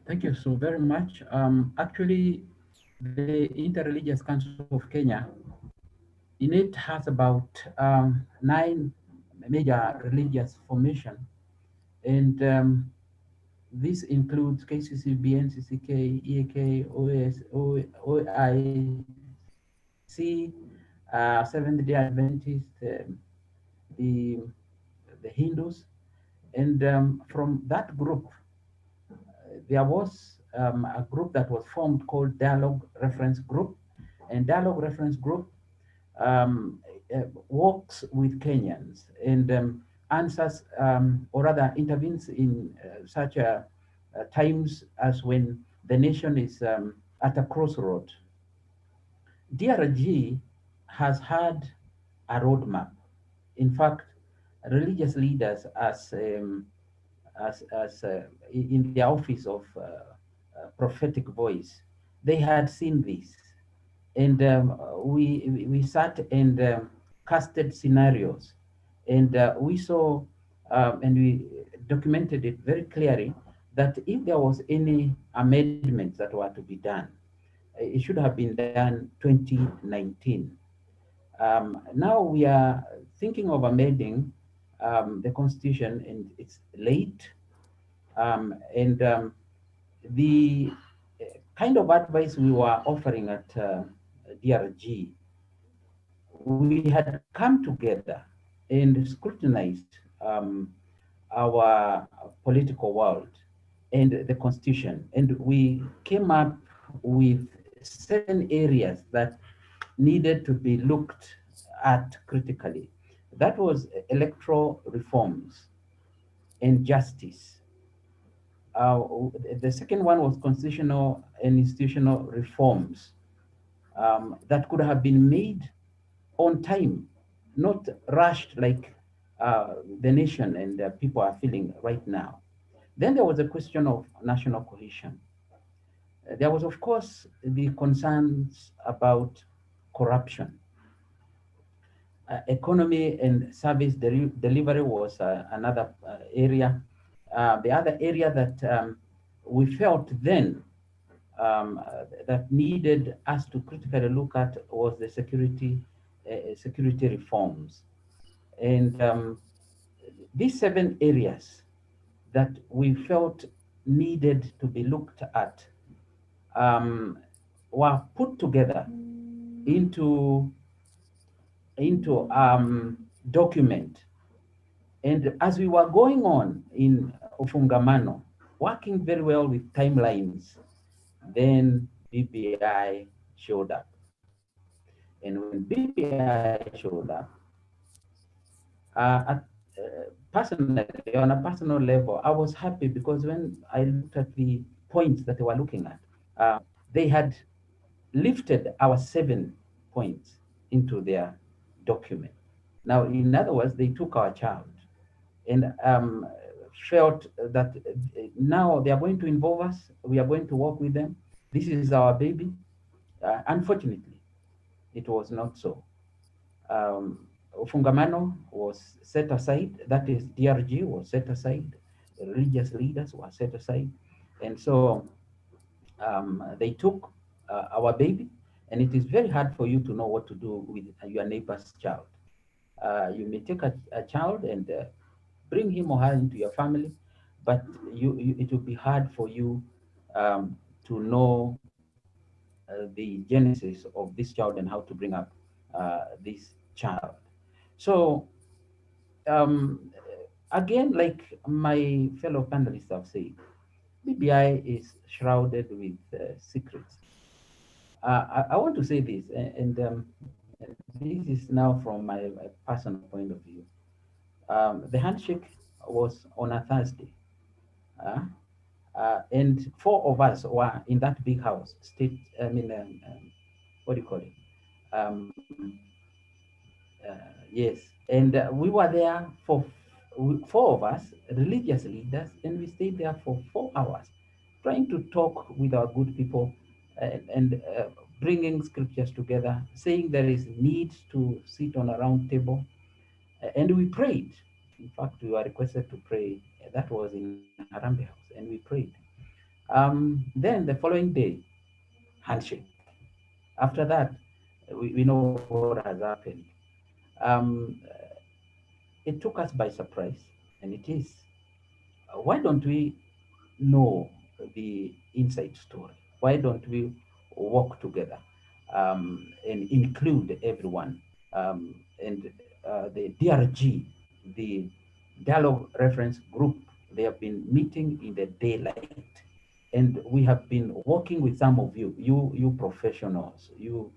Thank you so very much. Actually, the Interreligious Council of Kenya, in it has about 9 major religious formations, and this includes KCCB, NCCK, EAK, OIC, Seventh-day Adventists, the Hindus, and from that group, there was a group that was formed called Dialogue Reference Group, and Dialogue Reference Group works with Kenyans and answers or rather intervenes in such times as when the nation is at a crossroad. DRG has had a roadmap. In fact, religious leaders as in the office of prophetic voice, they had seen this, and we sat and casted scenarios, and we saw and we documented it very clearly that if there was any amendments that were to be done, it should have been done 2019. Now we are thinking of amending the constitution, and it's late. And the kind of advice we were offering at DRG, we had come together and scrutinized our political world and the constitution, and we came up with 7 areas that needed to be looked at critically. That was electoral reforms and justice. The second one was constitutional and institutional reforms that could have been made on time, not rushed like the nation and people are feeling right now. Then there was a question of national cohesion. There was, of course, the concerns about corruption. Economy and service delivery was another area. The other area that we felt then that needed us to critically look at was the security reforms. And these 7 areas that we felt needed to be looked at were put together into document. And as we were going on in Ufungamano, working very well with timelines, then BBI showed up. And when BBI showed up, personally, on a personal level, I was happy because when I looked at the points that they were looking at, they had lifted our 7 points into their document. Now, in other words, they took our child and felt that now they are going to involve us, we are going to work with them. This is our baby. Unfortunately, it was not so. Fungamano was set aside, that is, DRG was set aside, the religious leaders were set aside. And so they took our baby, and it is very hard for you to know what to do with your neighbor's child. You may take a child and bring him or her into your family, but it will be hard for you to know the genesis of this child and how to bring up this child. So again, like my fellow panelists have said, BBI is shrouded with secrets. I want to say this, and this is now from my personal point of view. The handshake was on a Thursday, and 4 of us were in that big house. What do you call it? Yes, and we were there for 4 of us, religious leaders, and we stayed there for 4 hours, trying to talk with our good people and bringing scriptures together, saying there is need to sit on a round table, and we prayed. In fact, we were requested to pray. That was in Harambe House, and we prayed. Then the following day, handshake. After that, we know what has happened. Um, it took us by surprise, and it is. Why don't we know the inside story? Why don't we work together and include everyone? And the DRG, the Dialogue Reference Group, they have been meeting in the daylight. And we have been working with some of you professionals, you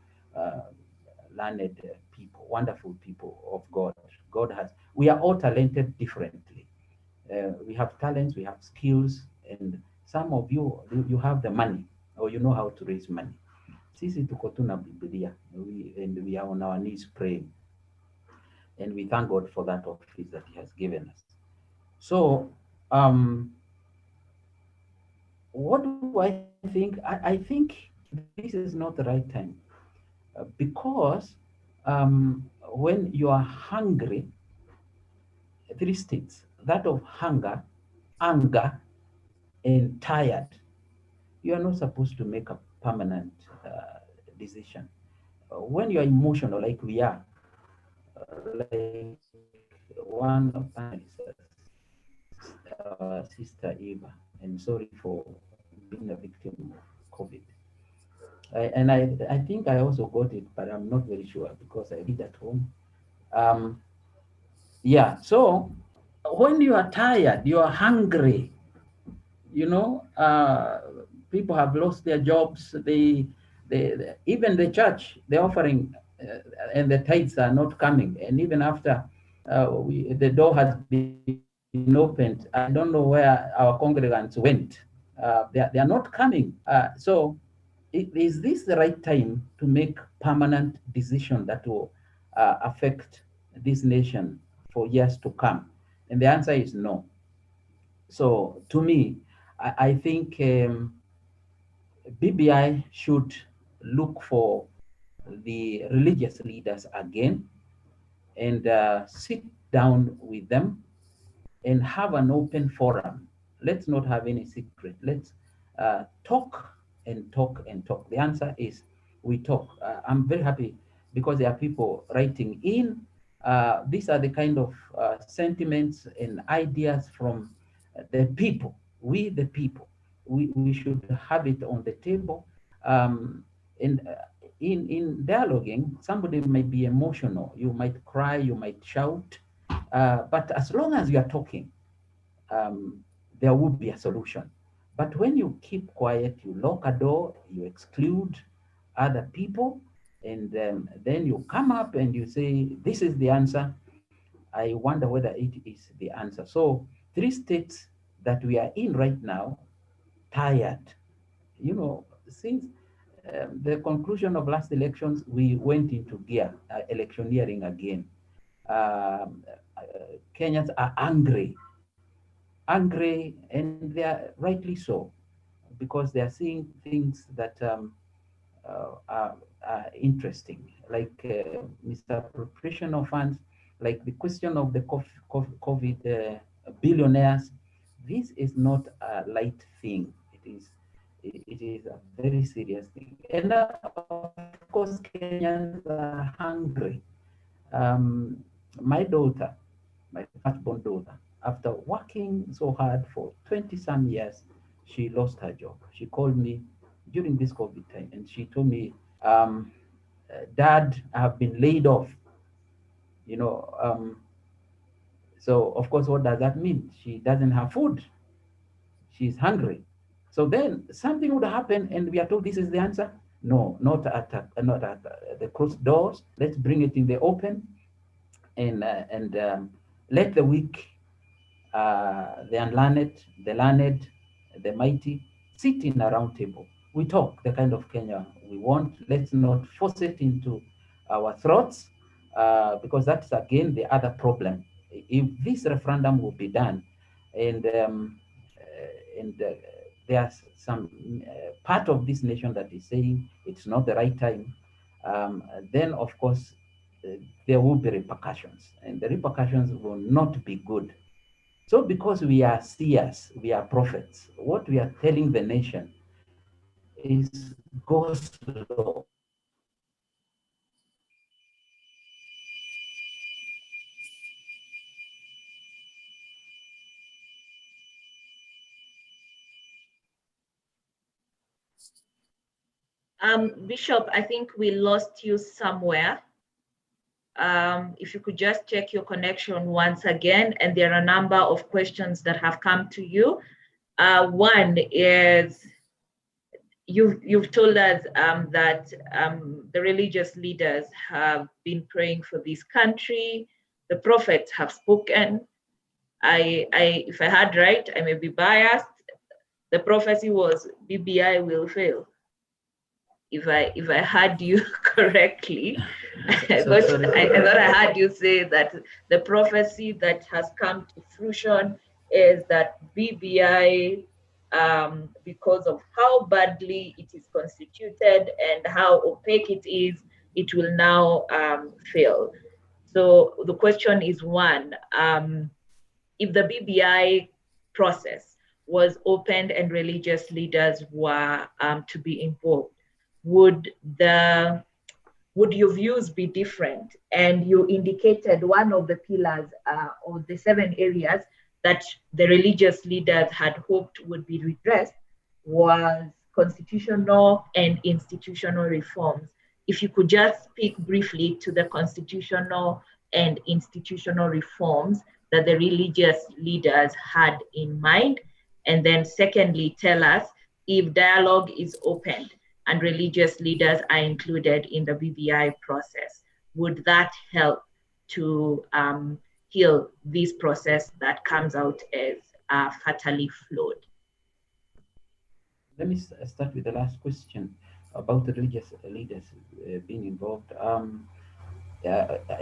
learned people, wonderful people of God. We are all talented differently. We have talents, we have skills, and some of you have the money, or you know how to raise money. Sisi tuko tu na Biblia, and we are on our knees praying, and we thank God for that office that He has given us. So, what do I think? I think this is not the right time, because when you are hungry, three states, that of hunger, anger, and tired, you are not supposed to make a permanent decision. When you are emotional, like we are, like one of the Sister Eva, and sorry for being a victim of COVID. I think I also got it, but I'm not very sure because I did at home. Um, yeah, so when you are tired, you are hungry, you know, people have lost their jobs. Even the church, the offering and the tithes are not coming. And even after the door has been opened, I don't know where our congregants went. They are not coming. So is this the right time to make permanent decision that will affect this nation for years to come? And the answer is no. So to me, I think BBI should look for the religious leaders again and sit down with them and have an open forum. Let's not have any secret. Let's talk and talk and talk. The answer is we talk. I'm very happy because there are people writing in. These are the kind of sentiments and ideas from the people. We, the people, we should have it on the table. And in dialoguing, somebody might be emotional. You might cry, you might shout, but as long as you are talking, there will be a solution. But when you keep quiet, you lock a door, you exclude other people, and then you come up and you say, this is the answer. I wonder whether it is the answer. So, three states that we are in right now, tired. You know, since the conclusion of last elections, we went into gear, electioneering again. Kenyans are angry, and they are rightly so, because they are seeing things that are interesting, like misappropriation of funds, like the question of the COVID billionaires. This is not a light thing. It is a very serious thing. And of course, Kenyans are hungry. My daughter, my firstborn daughter, after working so hard for 20 some years, she lost her job. She called me during this COVID time and she told me, Dad, I have been laid off. You know, so of course, what does that mean? She doesn't have food. She's hungry. So then something would happen, and we are told this is the answer. No, not at the closed doors. Let's bring it in the open, and let the weak, the unlearned, the learned, the mighty sit in a round table. We talk the kind of Kenya we want. Let's not force it into our throats, because that's again the other problem. If this referendum will be done, and there's some part of this nation that is saying it's not the right time, then of course there will be repercussions, and the repercussions will not be good. So because we are seers, we are prophets, what we are telling the nation is go slow. Bishop, I think we lost you somewhere. If you could just check your connection once again, and there are a number of questions that have come to you. One is, you've told us that the religious leaders have been praying for this country. The prophets have spoken. If I heard right, I may be biased. The prophecy was BBI will fail. If I heard you correctly, I thought I heard you say that the prophecy that has come to fruition is that BBI, because of how badly it is constituted and how opaque it is, it will now fail. So the question is one, if the BBI process was opened and religious leaders were to be involved, would your views be different? And you indicated one of the pillars or the 7 areas that the religious leaders had hoped would be redressed was constitutional and institutional reforms. If you could just speak briefly to the constitutional and institutional reforms that the religious leaders had in mind. And then secondly, tell us if dialogue is opened and religious leaders are included in the BBI process, would that help to heal this process that comes out as fatally flawed? Let me start with the last question about the religious leaders being involved.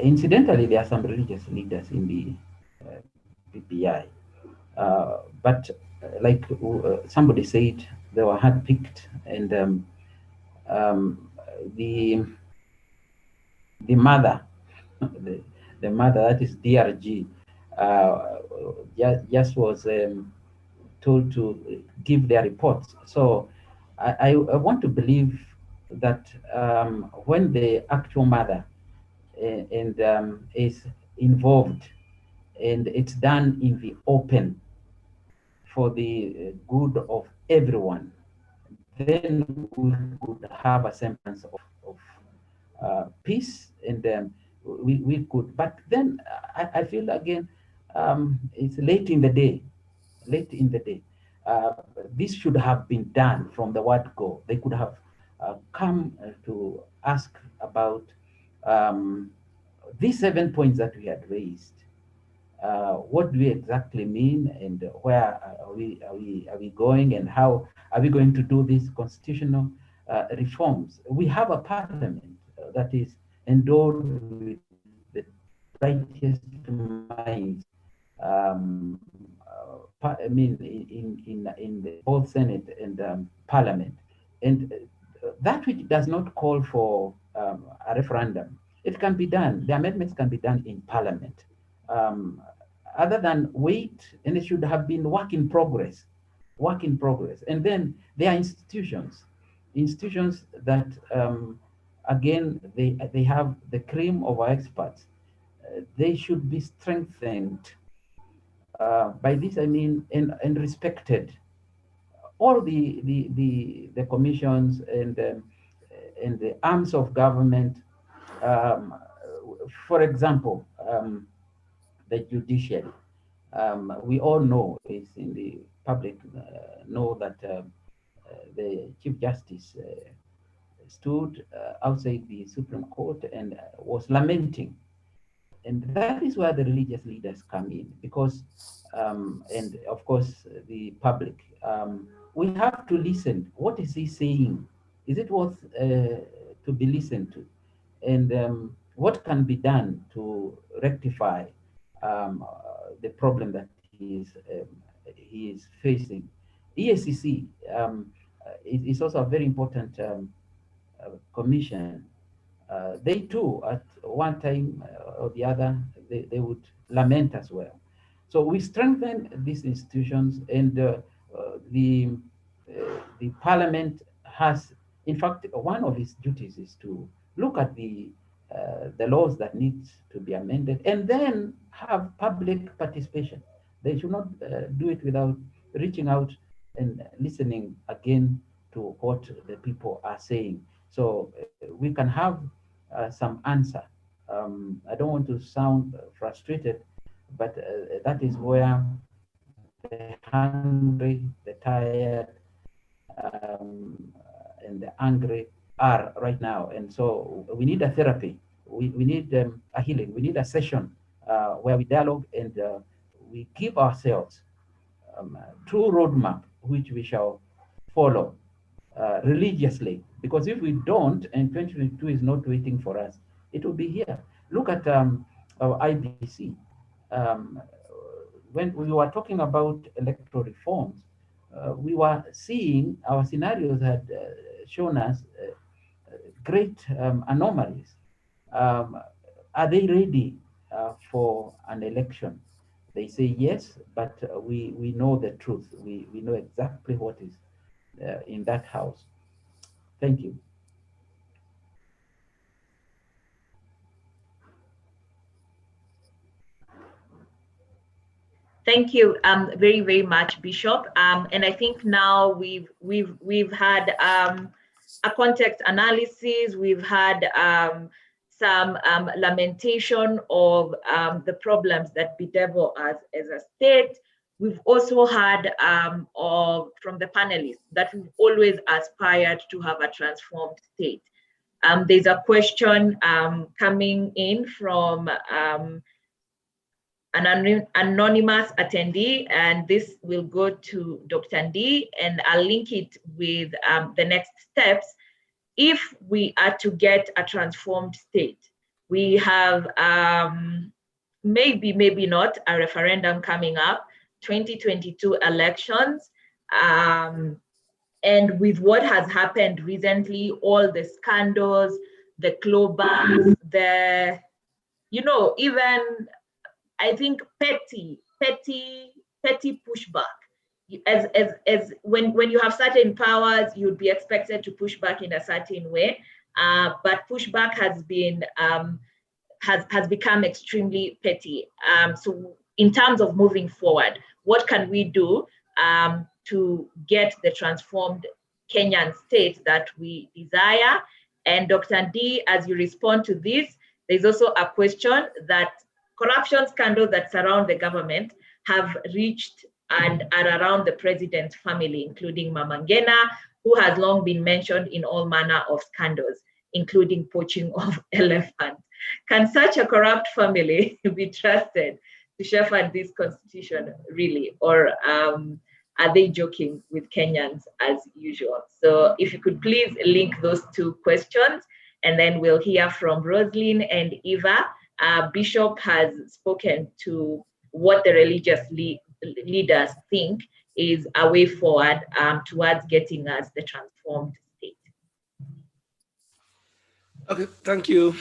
Incidentally, there are some religious leaders in the BBI, but like somebody said, they were handpicked, and the mother, the mother, that is DRG, just was told to give their reports. So I want to believe that when the actual mother is involved and it's done in the open for the good of everyone, then we could have a semblance of peace, and we could. But then I feel again, it's late in the day. Late in the day. This should have been done from the word go. They could have come to ask about these 7 points that we had raised. What do we exactly mean, and where are we going, and how are we going to do these constitutional reforms? We have a parliament that is endowed with the brightest minds. I mean, in the both Senate and Parliament, and that which does not call for a referendum, it can be done. The amendments can be done in Parliament. Other than wait, and it should have been work in progress. And then there are institutions that again, they have the cream of our experts. They should be strengthened. By this I mean and respected. All the commissions and the arms of government. For example, the judiciary. We all know, is in the public know that the Chief Justice stood outside the Supreme Court and was lamenting. And that is where the religious leaders come in, because, and of course, the public. We have to listen. What is he saying? Is it worth to be listened to? And what can be done to rectify the problem that he is facing? EACC is also a very important commission. They too, at one time or the other, they would lament as well. So we strengthen these institutions, and the parliament has, in fact, one of its duties is to look at the laws that need to be amended, and then have public participation. They should not do it without reaching out and listening again to what the people are saying. So we can have some answer. I don't want to sound frustrated, but that is where the hungry, the tired, and angry are right now. And so we need a therapy. We need a healing. We need a session where we dialogue and we give ourselves true roadmap which we shall follow religiously. Because if we don't, and 2022 is not waiting for us, it will be here. Look at our IBC. Um, when we were talking about electoral reforms, we were seeing our scenarios had shown us great anomalies. Are they ready for an election? They say yes, but we know the truth. We know exactly what is in that house. Thank you. Thank you very, very much, Bishop. And I think now we've had a context analysis. We've had some lamentation of the problems that bedevil us as a state. We've also had from the panelists that we've always aspired to have a transformed state. There's a question coming in from an anonymous attendee, and this will go to Dr. Ndii, and I'll link it with the next steps. If we are to get a transformed state, we have maybe not a referendum coming up, 2022 elections, and with what has happened recently, all the scandals, the clawbacks, even I think petty pushback. As when you have certain powers, you'd be expected to push back in a certain way, but pushback has been has become extremely petty. So in terms of moving forward, what can we do to get the transformed Kenyan state that we desire? And Dr. Ndii, as you respond to this, there's also a question that corruption scandals that surround the government have reached and are around the president's family, including Mama Ngina, who has long been mentioned in all manner of scandals, including poaching of elephants. Can such a corrupt family be trusted to shepherd this constitution, really? Or are they joking with Kenyans as usual? So if you could please link those two questions, and then we'll hear from Roslyn and Eva. Bishop has spoken to what the religious leaders think is a way forward towards getting us the transformed state. Okay, thank you.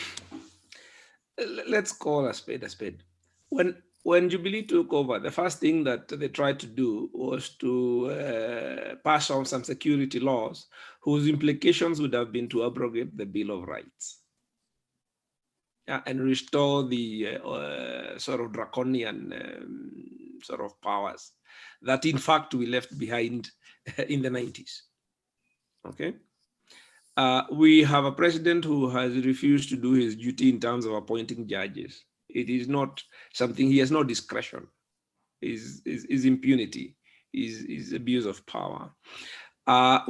Let's call a spade a spade. When Jubilee took over, the first thing that they tried to do was to pass on some security laws whose implications would have been to abrogate the Bill of Rights. And restore the sort of draconian sort of powers that in fact we left behind in the 90s, okay? We have a president who has refused to do his duty in terms of appointing judges. It is not something, he has no discretion, is impunity, is abuse of power.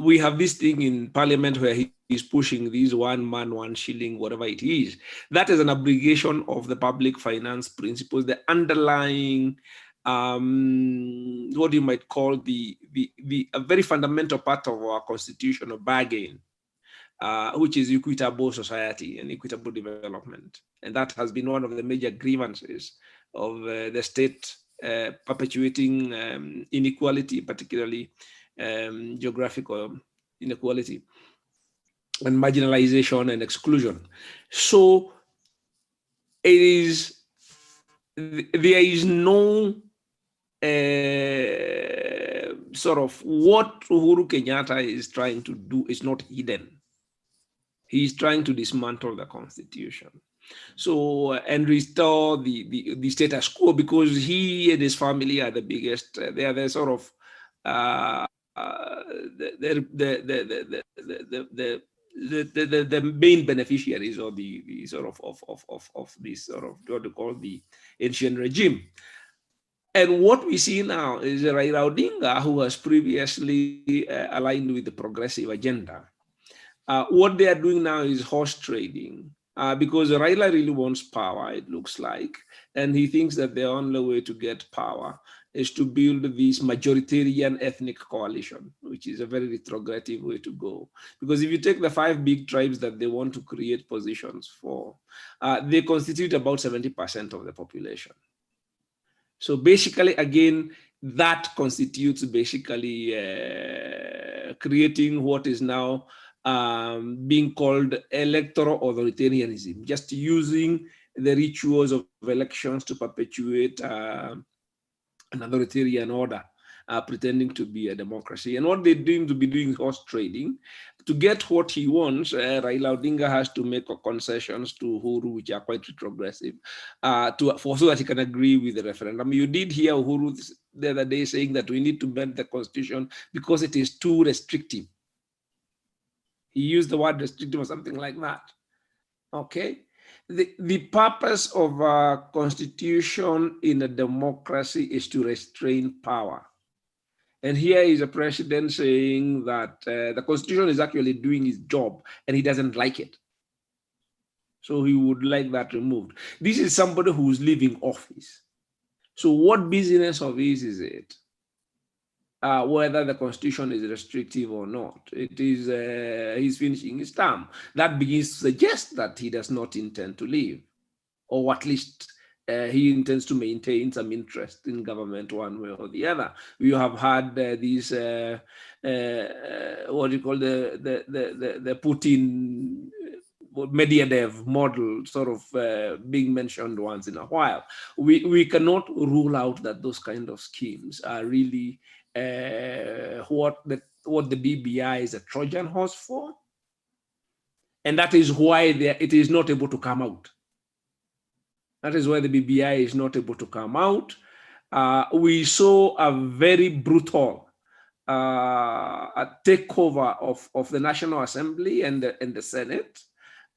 We have this thing in parliament where he is pushing these 1 man, 1 shilling, whatever it is. That is an abrogation of the public finance principles, the underlying, what you might call a very fundamental part of our constitutional bargain, which is equitable society and equitable development. And that has been one of the major grievances of the state perpetuating inequality, particularly geographical inequality and marginalization and exclusion. So there is no sort of what Uhuru Kenyatta is trying to do is not hidden. He is trying to dismantle the constitution. So, and restore the status quo, because he and his family are the biggest, they are the sort of, the main beneficiaries or the sort of this sort of what to call the ancient regime. And what we see now is Raila Odinga, who was previously aligned with the progressive agenda, What they are doing now is horse trading, because Raila really wants power, it looks like, and he thinks that the only way to get power is to build this majoritarian ethnic coalition, which is a very retrogressive way to go. Because if you take the 5 big tribes that they want to create positions for, they constitute about 70% of the population. So basically, again, that constitutes basically creating what is now being called electoral authoritarianism, just using the rituals of elections to perpetuate an authoritarian order, pretending to be a democracy. And what they deem to be doing horse trading. To get what he wants, Raila Odinga has to make concessions to Uhuru, which are quite retrogressive, so that he can agree with the referendum. You did hear Uhuru the other day saying that we need to bend the constitution because it is too restrictive. He used the word restrictive or something like that. Okay. The purpose of a constitution in a democracy is to restrain power. And here is a president saying that the constitution is actually doing its job and he doesn't like it. So he would like that removed. This is somebody who's leaving office. So what business of his is it? Whether the constitution is restrictive or not. It is, he's finishing his term. That begins to suggest that he does not intend to leave, or at least he intends to maintain some interest in government one way or the other. You have had these, what do you call the Putin Medvedev model sort of being mentioned once in a while. We cannot rule out that those kind of schemes are really what the BBI is a Trojan horse for. And that is why it is not able to come out. That is why the BBI is not able to come out. We saw a very brutal takeover of the National Assembly and the Senate,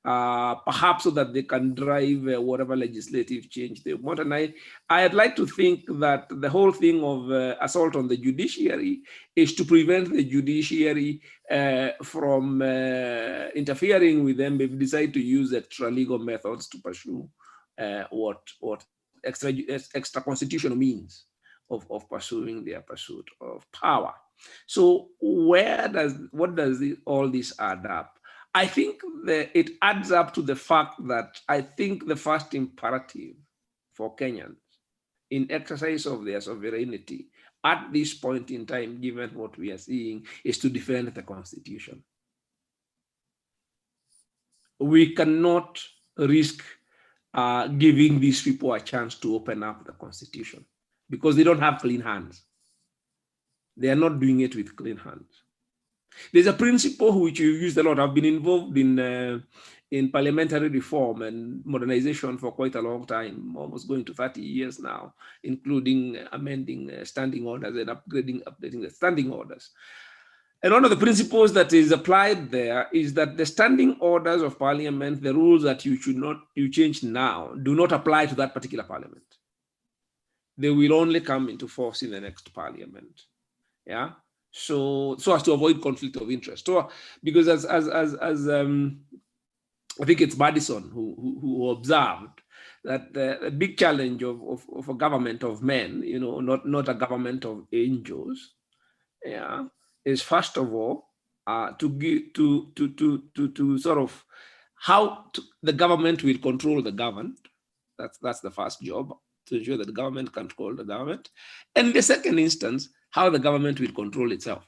perhaps so that they can drive whatever legislative change they want. And I'd like to think that the whole thing of assault on the judiciary is to prevent the judiciary from interfering with them if they decide to use extra-legal methods to pursue what extra constitutional means of pursuing their pursuit of power. So what does all this add up? I think it adds up to the fact that I think the first imperative for Kenyans in exercise of their sovereignty at this point in time, given what we are seeing, is to defend the Constitution. We cannot risk giving these people a chance to open up the Constitution because they don't have clean hands. They are not doing it with clean hands. There's a principle which you used a lot. I've been involved in parliamentary reform and modernization for quite a long time, almost going to 30 years now, including amending standing orders and updating the standing orders. And one of the principles that is applied there is that the standing orders of parliament, the rules that you change now, do not apply to that particular parliament. They will only come into force in the next parliament. Yeah. So as to avoid conflict of interest. So because as I think it's Madison who observed that the big challenge of a government of men, not a government of angels, yeah, is first of all to sort of how the government will control the governed. That's the first job, to ensure that the government control the government. And in the second instance, how the government will control itself.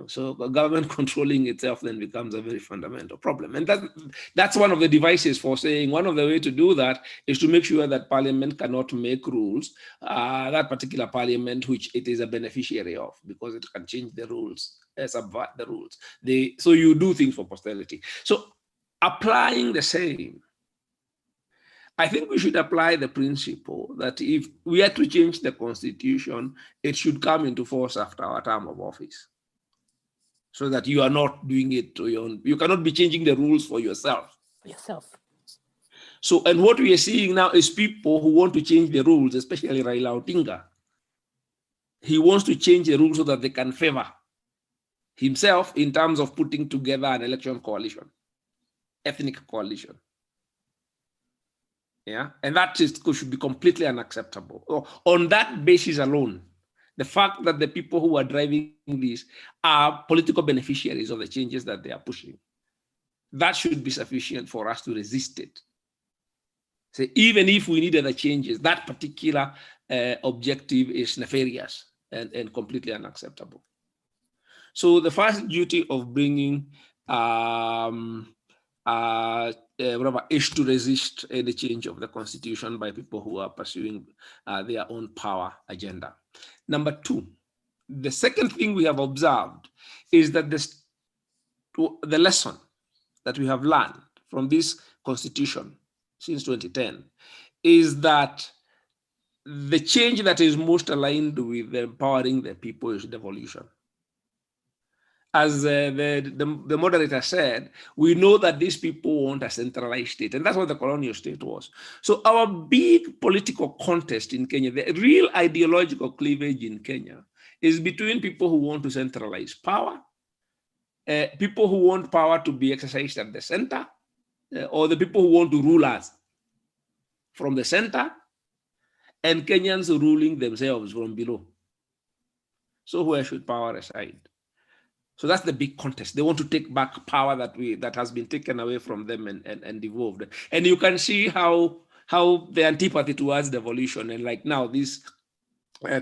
So government controlling itself then becomes a very fundamental problem. And that's one of the devices for saying one of the way to do that is to make sure that parliament cannot make rules, that particular parliament which it is a beneficiary of, because it can change the rules, subvert the rules. So you do things for posterity. So applying the same, I think we should apply the principle that if we are to change the constitution, it should come into force after our term of office, so that you are not doing it to your own. You cannot be changing the rules for yourself. So, and what we are seeing now is people who want to change the rules, especially Raila Odinga. He wants to change the rules so that they can favor himself in terms of putting together an election coalition, ethnic coalition. Yeah, and that should be completely unacceptable. On that basis alone, the fact that the people who are driving this are political beneficiaries of the changes that they are pushing, that should be sufficient for us to resist it. So even if we need other changes, that particular objective is nefarious and completely unacceptable. So the first duty of bringing is to resist any change of the constitution by people who are pursuing their own power agenda. Number two, the second thing we have observed is that the lesson that we have learned from this constitution since 2010 is that the change that is most aligned with empowering the people is devolution. As the moderator said, we know that these people want a centralized state, and that's what the colonial state was. So our big political contest in Kenya, the real ideological cleavage in Kenya, is between people who want to centralize power, people who want power to be exercised at the center, or the people who want to rule us from the center, and Kenyans ruling themselves from below. So where should power reside? So that's the big contest. They want to take back power that has been taken away from them and devolved. And you can see how the antipathy towards devolution, and like now this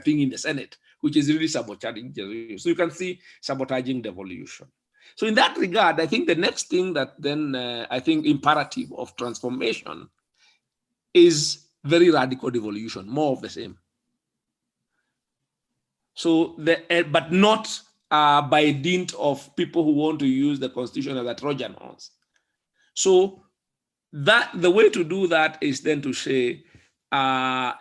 thing in the Senate, which is really sabotaging. So you can see sabotaging devolution. So in that regard, I think the next thing that then I think imperative of transformation is very radical devolution, more of the same. So but not by dint of people who want to use the constitution as a Trojan horse. So that the way to do that is then to say,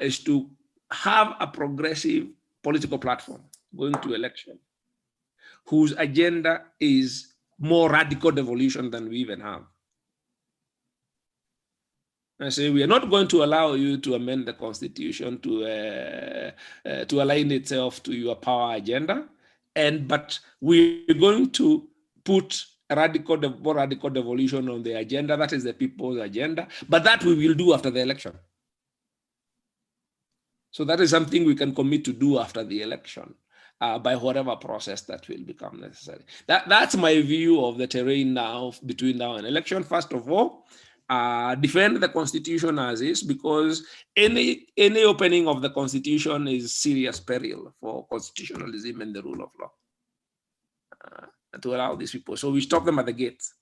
is to have a progressive political platform going to election, whose agenda is more radical devolution than we even have. I say we are not going to allow you to amend the constitution to align itself to your power agenda, but we're going to put more radical devolution on the agenda. That is the people's agenda, but that we will do after the election. So that is something we can commit to do after the election by whatever process that will become necessary. That's my view of the terrain now between now and election. First of all, defend the constitution as is, because any opening of the constitution is serious peril for constitutionalism and the rule of law, to allow these people. So we stop them at the gates.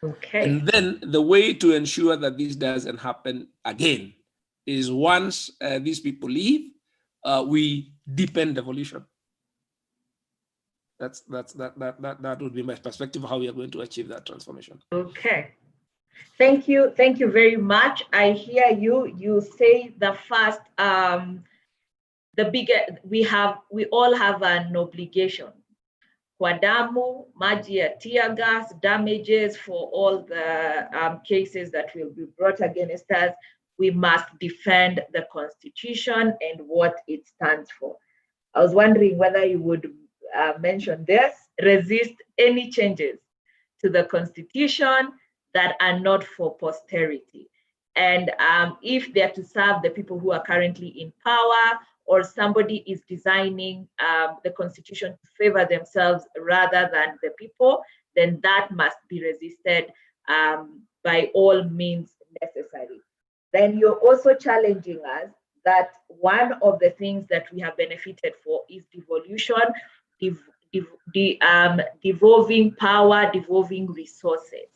Okay. And then the way to ensure that this doesn't happen again is once these people leave, we deepen devolution. That would be my perspective of how we are going to achieve that transformation. Okay. Thank you very much. I hear you. You say the first, we all have an obligation. Kwa damu, maji ya tear gas, damages for all the cases that will be brought against us. We must defend the Constitution and what it stands for. I was wondering whether you would mention this: resist any changes to the Constitution that are not for posterity. And if they're to serve the people who are currently in power, or somebody is designing the Constitution to favor themselves rather than the people, then that must be resisted by all means necessary. Then you're also challenging us that one of the things that we have benefited for is devolution, devolving power, devolving resources.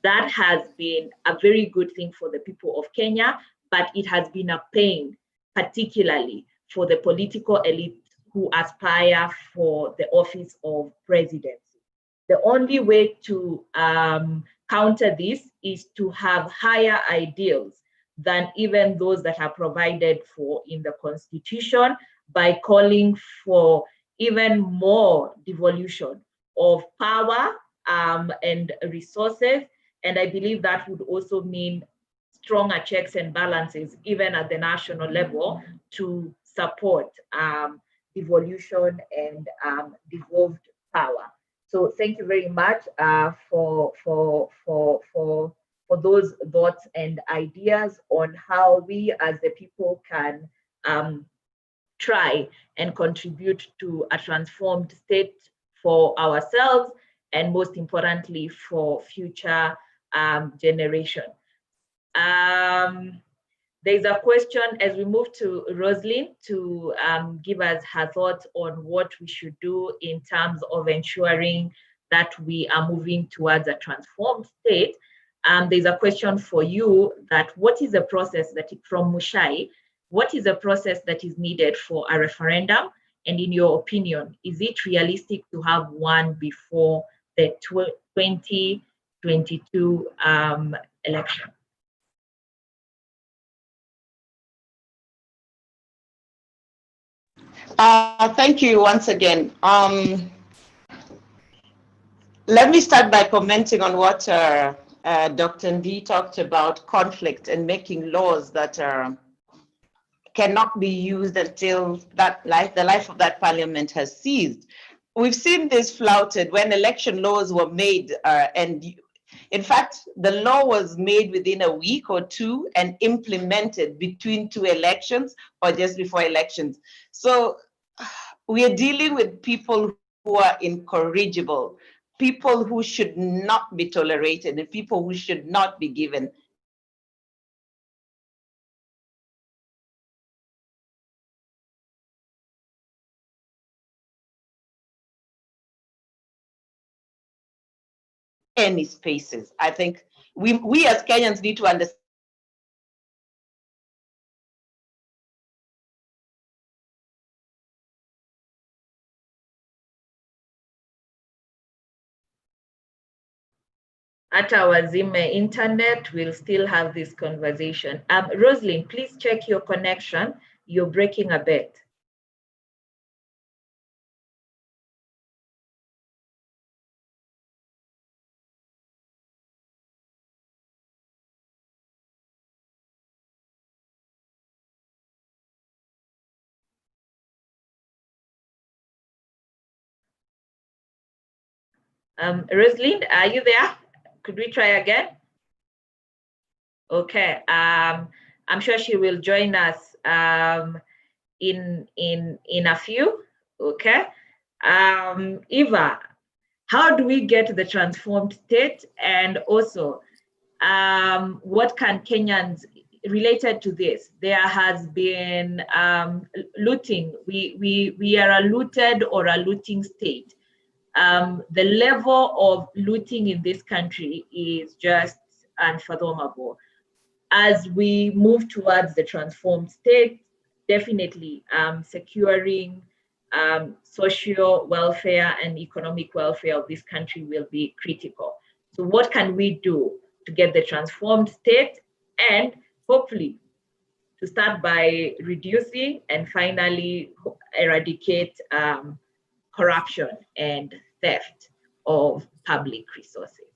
That has been a very good thing for the people of Kenya, but it has been a pain, particularly for the political elite who aspire for the office of presidency. The only way to counter this is to have higher ideals than even those that are provided for in the Constitution, by calling for even more devolution of power and resources. And I believe that would also mean stronger checks and balances, even at the national level, to support devolution and devolved power. So thank you very much for those thoughts and ideas on how we as the people can try and contribute to a transformed state for ourselves and most importantly for future generations. There's a question as we move to Rosalind to give us her thoughts on what we should do in terms of ensuring that we are moving towards a transformed state. There's a question for you that what is the process that from Mushai, what is the process that is needed for a referendum? And in your opinion, is it realistic to have one before the 2022 election? Thank you once again. Let me start by commenting on what Dr. Ndi talked about, conflict and making laws that cannot be used until the life of that parliament has ceased. We've seen this flouted when election laws were made, and in fact, the law was made within a week or two and implemented between two elections or just before elections. So we are dealing with people who are incorrigible, people who should not be tolerated, and people who should not be given any spaces. I think we as Kenyans need to understand at our Zime internet, we'll still have this conversation. Rosalind, please check your connection. You're breaking a bit. Rosalind, are you there? Could we try again? Okay. I'm sure she will join us in a few. Okay. Eva, how do we get the transformed state? And also, what can Kenyans related to this? There has been looting. We are a looted or a looting state. The level of looting in this country is just unfathomable. As we move towards the transformed state, definitely securing social welfare and economic welfare of this country will be critical. So what can we do to get the transformed state and hopefully to start by reducing and finally eradicate corruption and theft of public resources?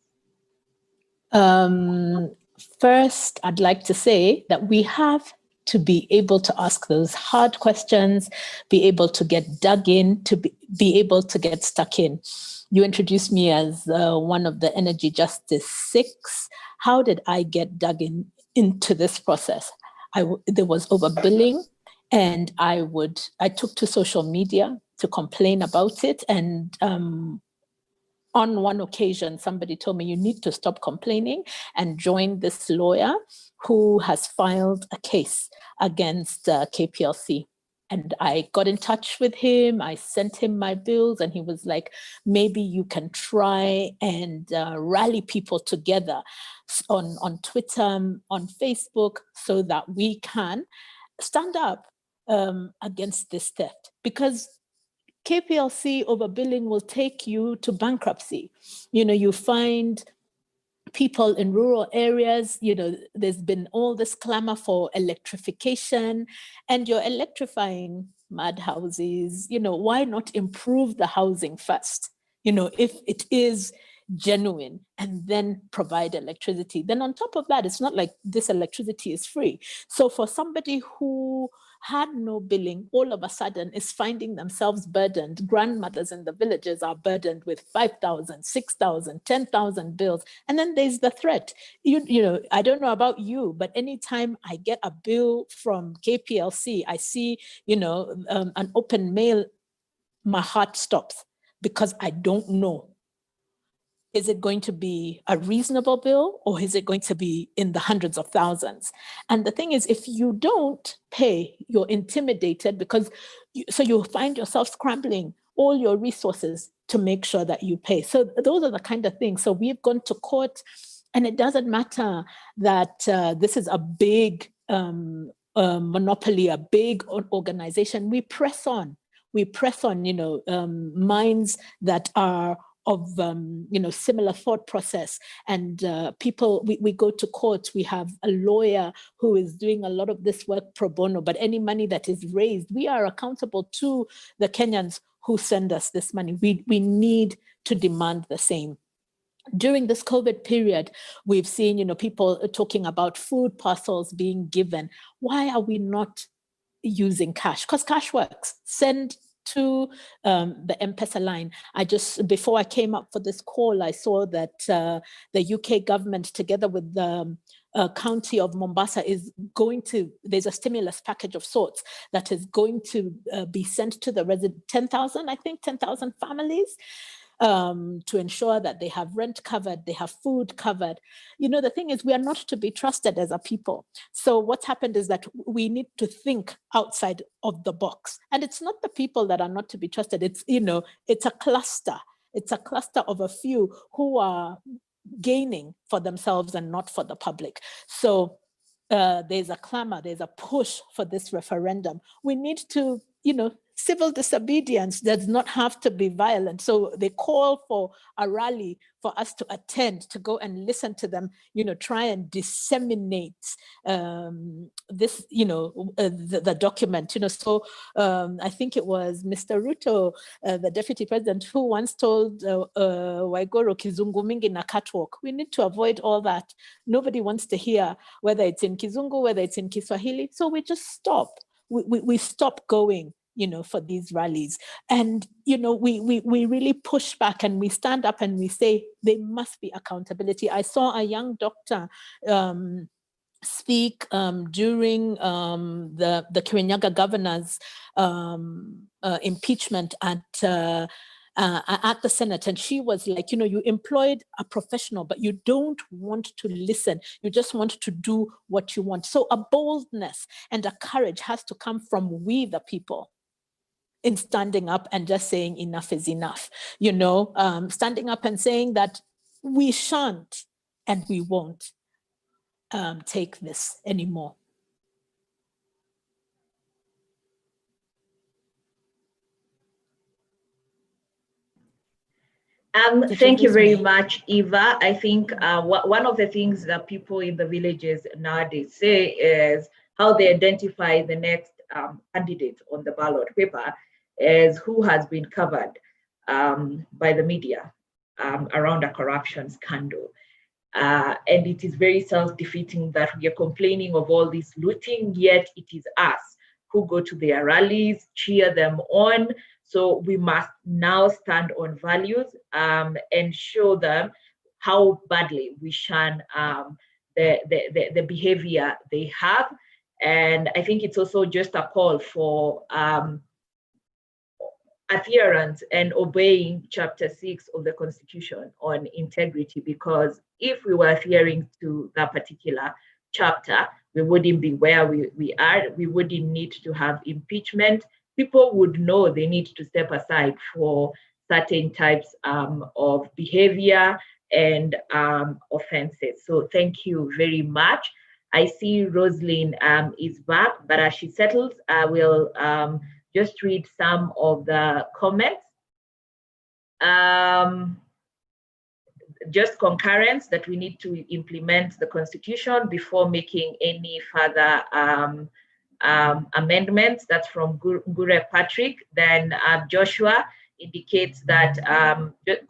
First, I'd like to say that we have to be able to ask those hard questions, be able to get dug in, to be able to get stuck in. You introduced me as one of the Energy Justice 6. How did I get dug into this process? There was overbilling, and I took to social media to complain about it. And on one occasion, somebody told me, you need to stop complaining and join this lawyer who has filed a case against KPLC. And I got in touch with him. I sent him my bills, and he was like, maybe you can try and rally people together on Twitter, on Facebook, so that we can stand up against this theft. Because KPLC overbilling will take you to bankruptcy. You find people in rural areas, there's been all this clamor for electrification, and you're electrifying mad houses. Why not improve the housing first? If it is genuine, and then provide electricity. Then on top of that, it's not like this electricity is free. So for somebody who had no billing, all of a sudden is finding themselves burdened. Grandmothers in the villages are burdened with 5,000, 6,000, 10,000 bills. And then there's the threat. You know, I don't know about you, but anytime I get a bill from KPLC, I see, you know, an open mail, my heart stops because I don't know. Is it going to be a reasonable bill or is it going to be in the hundreds of thousands? And the thing is, if you don't pay, you're intimidated because so you'll find yourself scrambling all your resources to make sure that you pay. So those are the kind of things. So we've gone to court, and it doesn't matter that this is a big monopoly, a big organization. We press on, you know, minds that are of you know, similar thought process, and people, we go to court, we have a lawyer who is doing a lot of this work pro bono, but any money that is raised, we are accountable to the Kenyans who send us this money. We need to demand the same. During this COVID period, we've seen, you know, people talking about food parcels being given. Why are we not using cash? Because cash works. Send to the M-Pesa line. Before I came up for this call, I saw that the UK government, together with the county of Mombasa, is going to, there's a stimulus package of sorts that is going to be sent to the 10,000 families, to ensure that they have rent covered, they have food covered. You know, the thing is, we are not to be trusted as a people. So what's happened is that we need to think outside of the box. And it's not the people that are not to be trusted. It's, you know, it's a cluster. It's a cluster of a few who are gaining for themselves and not for the public. So there's a clamor, there's a push for this referendum. We need to, you know, civil disobedience does not have to be violent. So they call for a rally for us to attend, to go and listen to them, you know, try and disseminate this, you know, the document, you know. So I think it was Mr. Ruto, the deputy president, who once told Waigoro, Kizungu mingi na catwalk. We need to avoid all that. Nobody wants to hear whether it's in Kizungu, whether it's in Kiswahili. So we just stop. We stop going, you know, for these rallies. And, you know, we really push back and we stand up and we say there must be accountability. I saw a young doctor speak during the Kenyatta governor's impeachment at the Senate. And she was like, you know, you employed a professional, but you don't want to listen. You just want to do what you want. So a boldness and a courage has to come from we, the people, in standing up and just saying enough is enough. You know, standing up and saying that we shan't and we won't take this anymore. Thank you very much, Eva. I think one of the things that people in the villages nowadays say is how they identify the next candidate on the ballot paper is who has been covered by the media around a corruption scandal. And it is very self-defeating that we are complaining of all this looting, yet it is us who go to their rallies, cheer them on. So we must now stand on values and show them how badly we shun the behavior they have. And I think it's also just a call for adherence and obeying Chapter 6 of the Constitution on integrity, because if we were adhering to that particular chapter, we wouldn't be where we are. We wouldn't need to have impeachment. People would know they need to step aside for certain types of behavior and offenses. So thank you very much. I see Rosalind is back, but as she settles, I will just read some of the comments. Just concurrence that we need to implement the Constitution before making any further amendments. That's from Gure Patrick. Then Joshua indicates that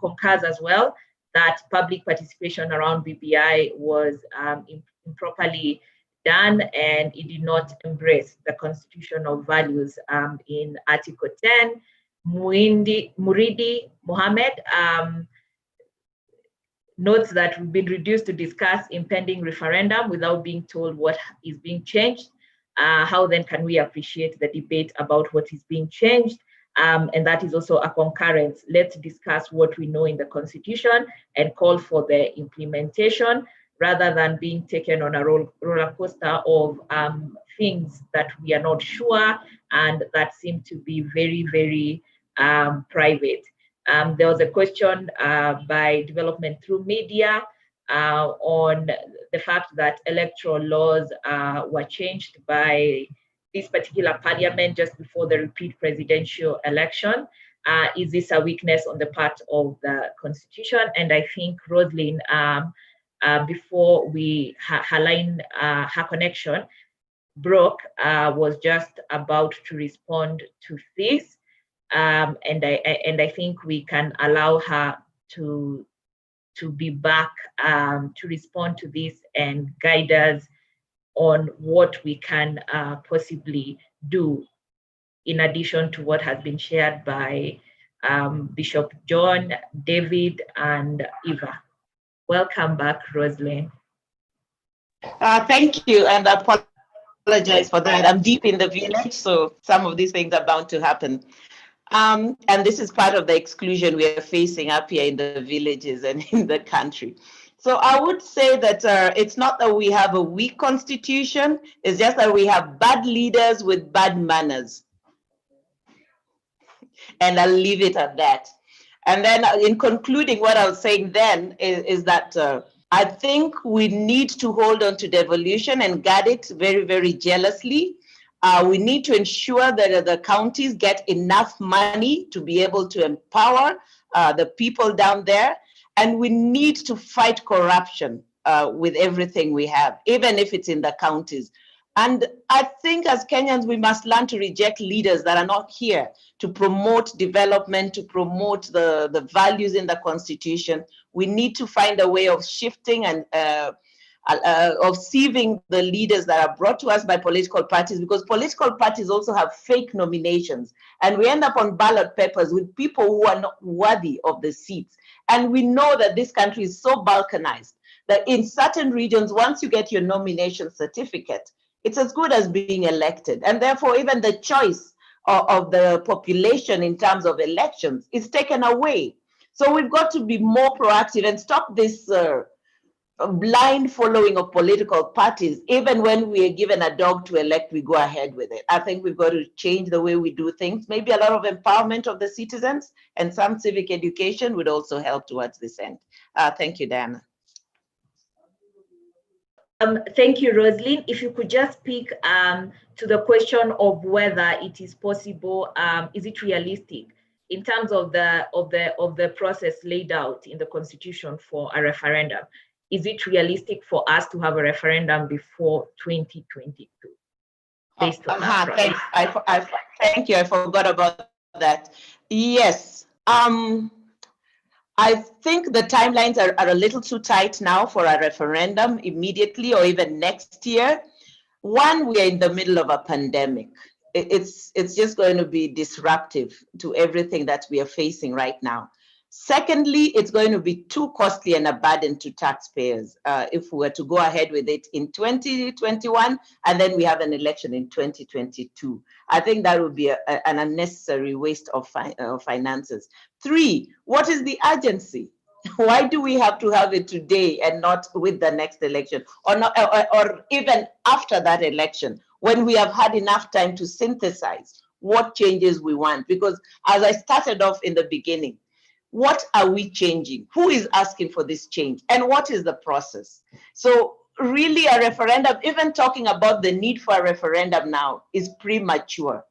concurs as well that public participation around BBI was improperly done, and it did not embrace the constitutional values. In Article 10, Muridi Mohammed notes that we've been reduced to discuss impending referendum without being told what is being changed. How then can we appreciate the debate about what is being changed? And that is also a concurrence. Let's discuss what we know in the Constitution and call for the implementation, rather than being taken on a roller coaster of things that we are not sure and that seem to be very, very private. There was a question by Development Through Media on the fact that electoral laws were changed by this particular parliament just before the repeat presidential election. Is this a weakness on the part of the Constitution? And I think Roslyn, before her connection broke, was just about to respond to this. And I think we can allow her to be back to respond to this and guide us on what we can possibly do in addition to what has been shared by Bishop John, David, and Eva. Welcome back, Roslyn. Thank you, and I apologize for that. I'm deep in the village, so some of these things are bound to happen. And this is part of the exclusion we are facing up here in the villages and in the country. So I would say that it's not that we have a weak constitution, it's just that we have bad leaders with bad manners. And I'll leave it at that. And then in concluding, what I was saying then is that I think we need to hold on to devolution and guard it very, very jealously. We need to ensure that the counties get enough money to be able to empower the people down there. And we need to fight corruption with everything we have, even if it's in the counties. And I think as Kenyans, we must learn to reject leaders that are not here to promote development, to promote the values in the Constitution. We need to find a way of shifting and of sieving the leaders that are brought to us by political parties, because political parties also have fake nominations. And we end up on ballot papers with people who are not worthy of the seats. And we know that this country is so balkanized that in certain regions, once you get your nomination certificate, it's as good as being elected. And therefore, even the choice of the population in terms of elections is taken away. So we've got to be more proactive and stop this blind following of political parties. Even when we are given a dog to elect, we go ahead with it. I think we've got to change the way we do things. Maybe a lot of empowerment of the citizens and some civic education would also help towards this end. Thank you, Diana. Thank you, Roslyn. If you could just speak to the question of whether it is possible, is it realistic in terms of the process laid out in the Constitution for a referendum? Is it realistic for us to have a referendum before 2022? Based on that process? Thank you. I forgot about that. Yes. I think the timelines are a little too tight now for a referendum immediately or even next year. One, we are in the middle of a pandemic. It's just going to be disruptive to everything that we are facing right now. Secondly, it's going to be too costly and a burden to taxpayers if we were to go ahead with it in 2021 and then we have an election in 2022. I think that would be an unnecessary waste of finances. Three, what is the urgency? Why do we have to have it today and not with the next election, or even after that election, when we have had enough time to synthesize what changes we want? Because as I started off in the beginning, what are we changing? Who is asking for this change? And what is the process? So really a referendum, even talking about the need for a referendum now, is premature.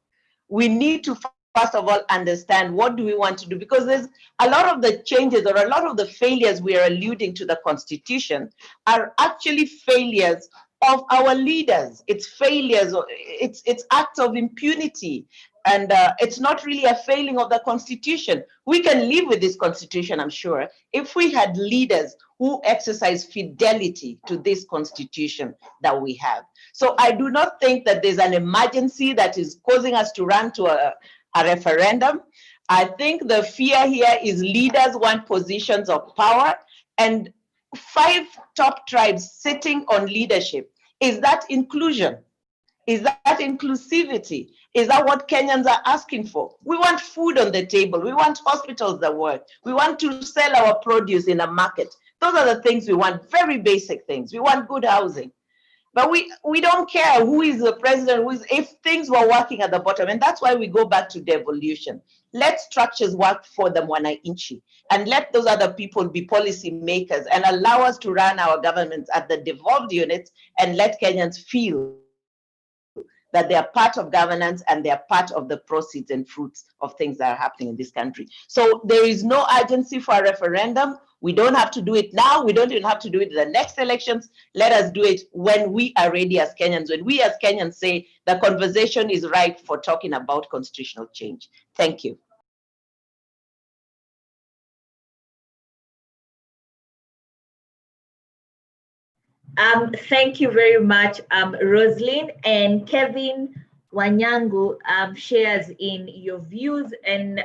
We need to first of all understand what do we want to do, because there's a lot of the changes or a lot of the failures we are alluding to the Constitution are actually failures of our leaders. It's failures, it's acts of impunity. and it's not really a failing of the constitution. We can live with this constitution, I'm sure, if we had leaders who exercise fidelity to this constitution that we have. So I do not think that there's an emergency that is causing us to run to a referendum. I think the fear here is leaders want positions of power, and 5 top tribes sitting on leadership. Is that inclusion? Is that inclusivity? Is that what Kenyans are asking for? We want food on the table. We want hospitals that work. We want to sell our produce in a market. Those are the things we want, very basic things. We want good housing. But we don't care who is the president, if things were working at the bottom. And that's why we go back to devolution. Let structures work for the Mwananchi, and let those other people be policy makers and allow us to run our governments at the devolved units, and let Kenyans feel that they are part of governance and they are part of the proceeds and fruits of things that are happening in this country. So there is no urgency for a referendum. We don't have to do it now. We don't even have to do it in the next elections. Let us do it when we are ready as Kenyans, when we as Kenyans say the conversation is ripe for talking about constitutional change. Thank you. Thank you very much, Roslyn. And Kevin Wanyangu shares in your views, and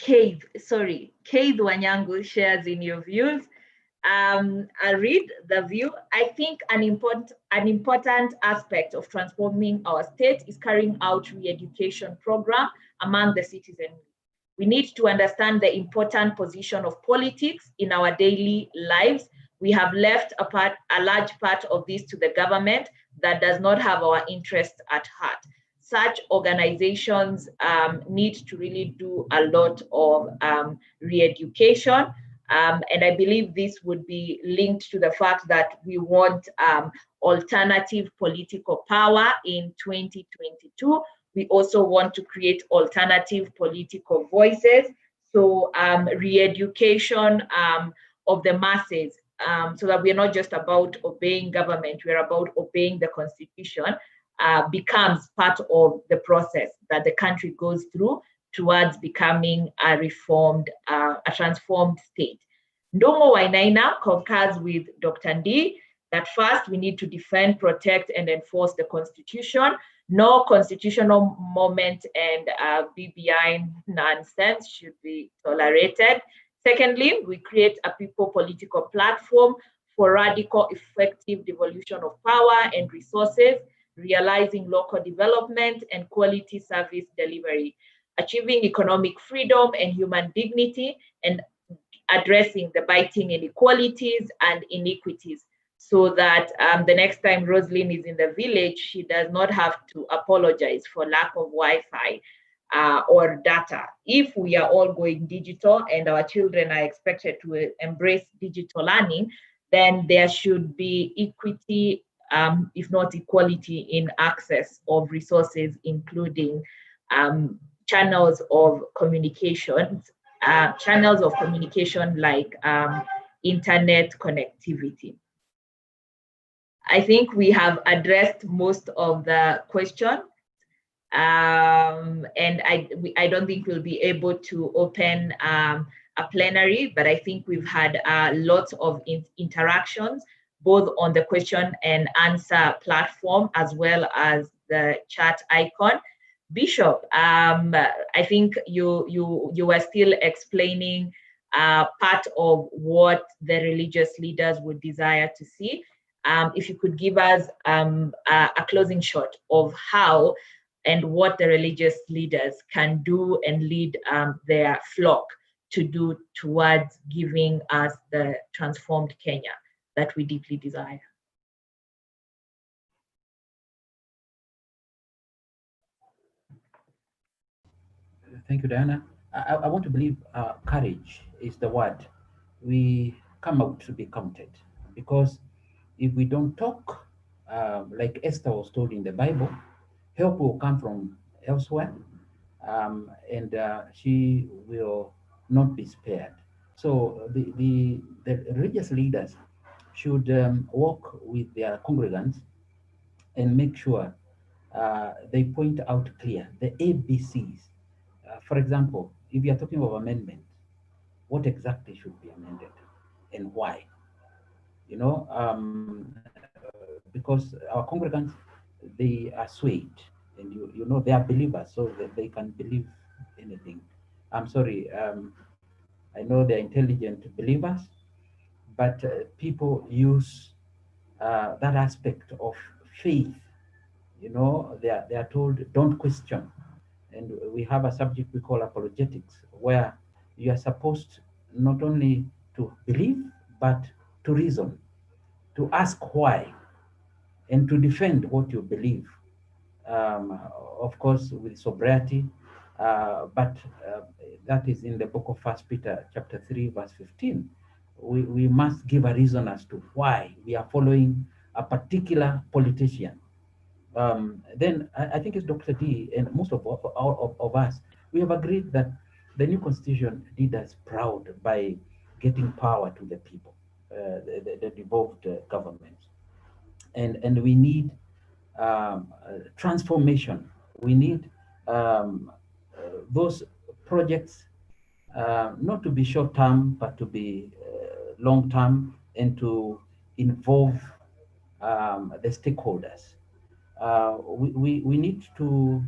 Keith Wanyangu shares in your views. I'll read the view. I think an important aspect of transforming our state is carrying out re-education program among the citizens. We need to understand the important position of politics in our daily lives. We have left a large part of this to the government that does not have our interests at heart. Such organizations need to really do a lot of re-education. And I believe this would be linked to the fact that we want alternative political power in 2022. We also want to create alternative political voices. So re-education of the masses, so that we're not just about obeying government, we're about obeying the constitution, becomes part of the process that the country goes through towards becoming a reformed, a transformed state. Ndongo Wainaina concurs with Dr. Ndi that first we need to defend, protect, and enforce the constitution. No constitutional moment and BBI nonsense should be tolerated. Secondly, we create a people political platform for radical, effective devolution of power and resources, realizing local development and quality service delivery, achieving economic freedom and human dignity, and addressing the biting inequalities and iniquities, so that the next time Roslyn is in the village, she does not have to apologize for lack of Wi-Fi or data. If we are all going digital and our children are expected to embrace digital learning, then there should be equity, if not equality, in access of resources, including channels of communication like internet connectivity. I think we have addressed most of the questions, and I don't think we'll be able to open a plenary, but I think we've had lots of interactions, both on the question and answer platform, as well as the chat icon. Bishop, I think you were still explaining part of what the religious leaders would desire to see. If you could give us a closing shot of how and what the religious leaders can do and lead their flock to do towards giving us the transformed Kenya that we deeply desire. Thank you, Diana. I want to believe courage is the word. We come out to be counted, because if we don't talk, like Esther was told in the Bible, help will come from elsewhere, and she will not be spared. So the religious leaders should walk with their congregants and make sure they point out clear the ABCs. For example, if you are talking of amendment, what exactly should be amended and why? You know, because our congregants, they are swayed, and you know they are believers, so that they can believe anything. I'm sorry, I know they're intelligent believers, but people use that aspect of faith. You know, they are told don't question, and we have a subject we call apologetics, where you are supposed not only to believe but to reason, to ask why, and to defend what you believe. Um, of course, with sobriety, but that is in the book of First Peter, chapter 3, verse 15. We must give a reason as to why we are following a particular politician. Then I think it's Dr. D and most of us, we have agreed that the new constitution did us proud by getting power to the people, the devolved governments. And we need transformation. We need those projects not to be short term, but to be long term, and to involve the stakeholders. We need to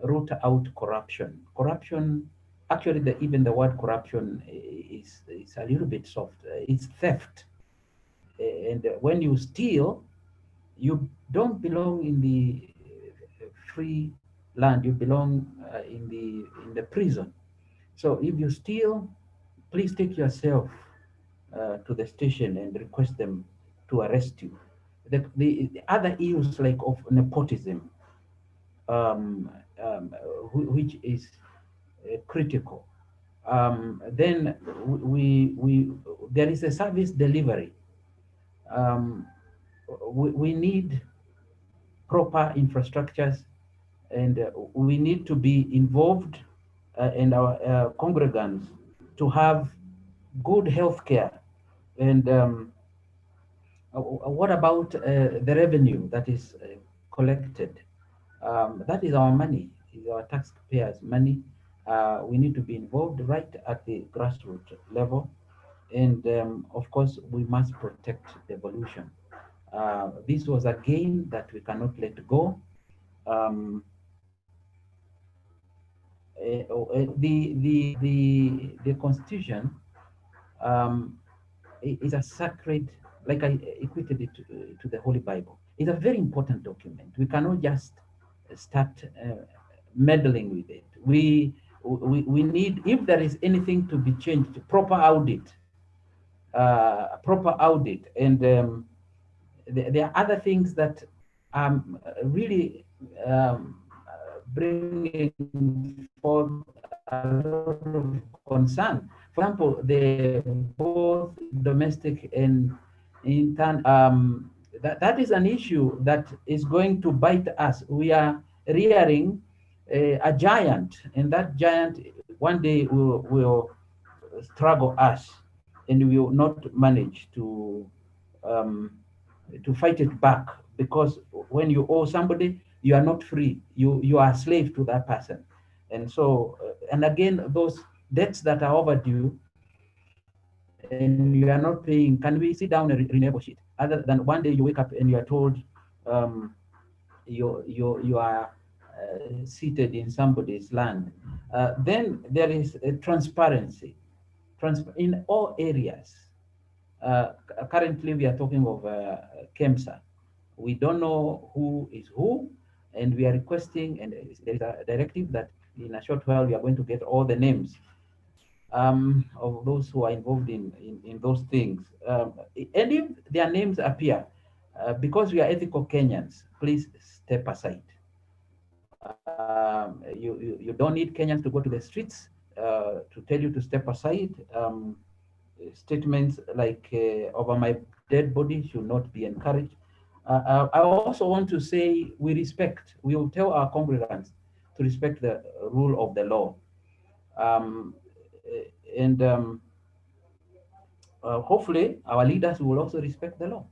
root out corruption. Corruption, actually, even the word corruption is a little bit soft. It's theft. And when you steal, you don't belong in the free land. You belong in the prison. So if you steal, please take yourself to the station and request them to arrest you. The other issues like of nepotism, um, um, which is critical. Then there is a service delivery. Um, we need proper infrastructures, and we need to be involved in our congregants to have good health care. And what about the revenue that is collected? That is our money, is our taxpayers' money. We need to be involved right at the grassroots level. And of course, we must protect the evolution. This was a gain that we cannot let go. Um, the Constitution um, is a sacred, like I equated it to the Holy Bible. It's a very important document. We cannot just start meddling with it. We need, if there is anything to be changed, proper audit, and there are other things that really bringing forth a lot of concern. For example, the both domestic and intern, that is an issue that is going to bite us. We are rearing a giant, and that giant one day will struggle us, and we will not manage um, to fight it back, because when you owe somebody, you are not free. You are a slave to that person. And so, and again, those debts that are overdue and you are not paying, can we sit down and renegotiate? Other than one day you wake up and you are told you are seated in somebody's land. Then there is a transparency in all areas. Currently, we are talking of KEMSA. We don't know who is who, and we are requesting, and there is a directive that in a short while we are going to get all the names of those who are involved in those things. And if their names appear, because we are ethical Kenyans, please step aside. You don't need Kenyans to go to the streets to tell you to step aside. Statements like over my dead body should not be encouraged. I also want to say we will tell our congregants to respect the rule of the law. And hopefully our leaders will also respect the law,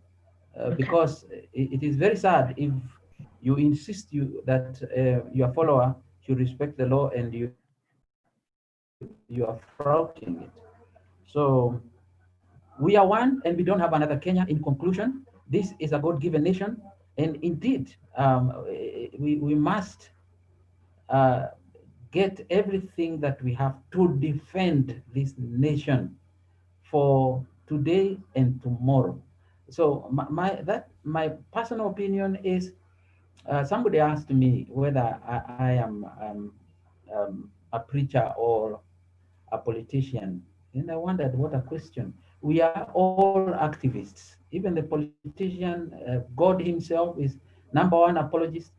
Okay. because it is very sad if You insist that your follower should respect the law, and you are flouting it. So we are one, and we don't have another Kenya. In conclusion, this is a God-given nation, and indeed, we must get everything that we have to defend this nation for today and tomorrow. So my personal opinion is, somebody asked me whether I am a preacher or a politician, and I wondered, what a question. We are all activists. Even the politician, God himself is #1 apologist.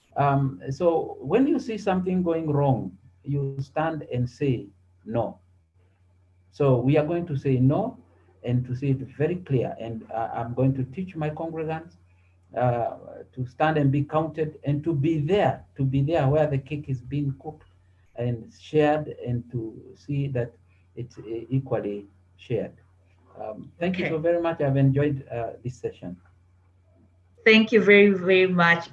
So when you see something going wrong, you stand and say no. So we are going to say no, and to say it very clear. And I'm going to teach my congregants to stand and be counted, and to be there where the cake is being cooked and shared, and to see that it's equally shared. Thank you so very much. I've enjoyed this session. Thank you very, very much,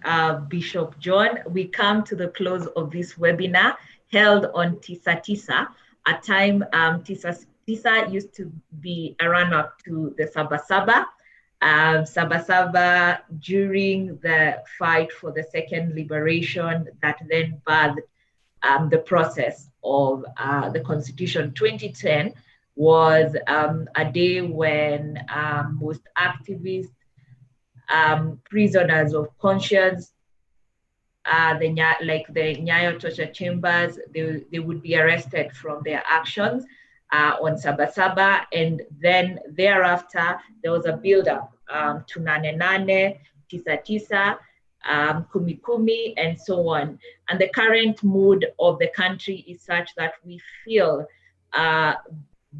Bishop John. We come to the close of this webinar held on Tisa Tisa, a time Tisa used to be a run-up to the Sabasaba. Sabasaba during the fight for the second liberation that then birthed the process of the Constitution. 2010 was a day when most activists, prisoners of conscience, like the Nyayo torture chambers, they would be arrested from their actions on Sabasaba, and then thereafter there was a build-up to Nane Nane, Tisa Tisa, Kumi Kumi, and so on. And the current mood of the country is such that we feel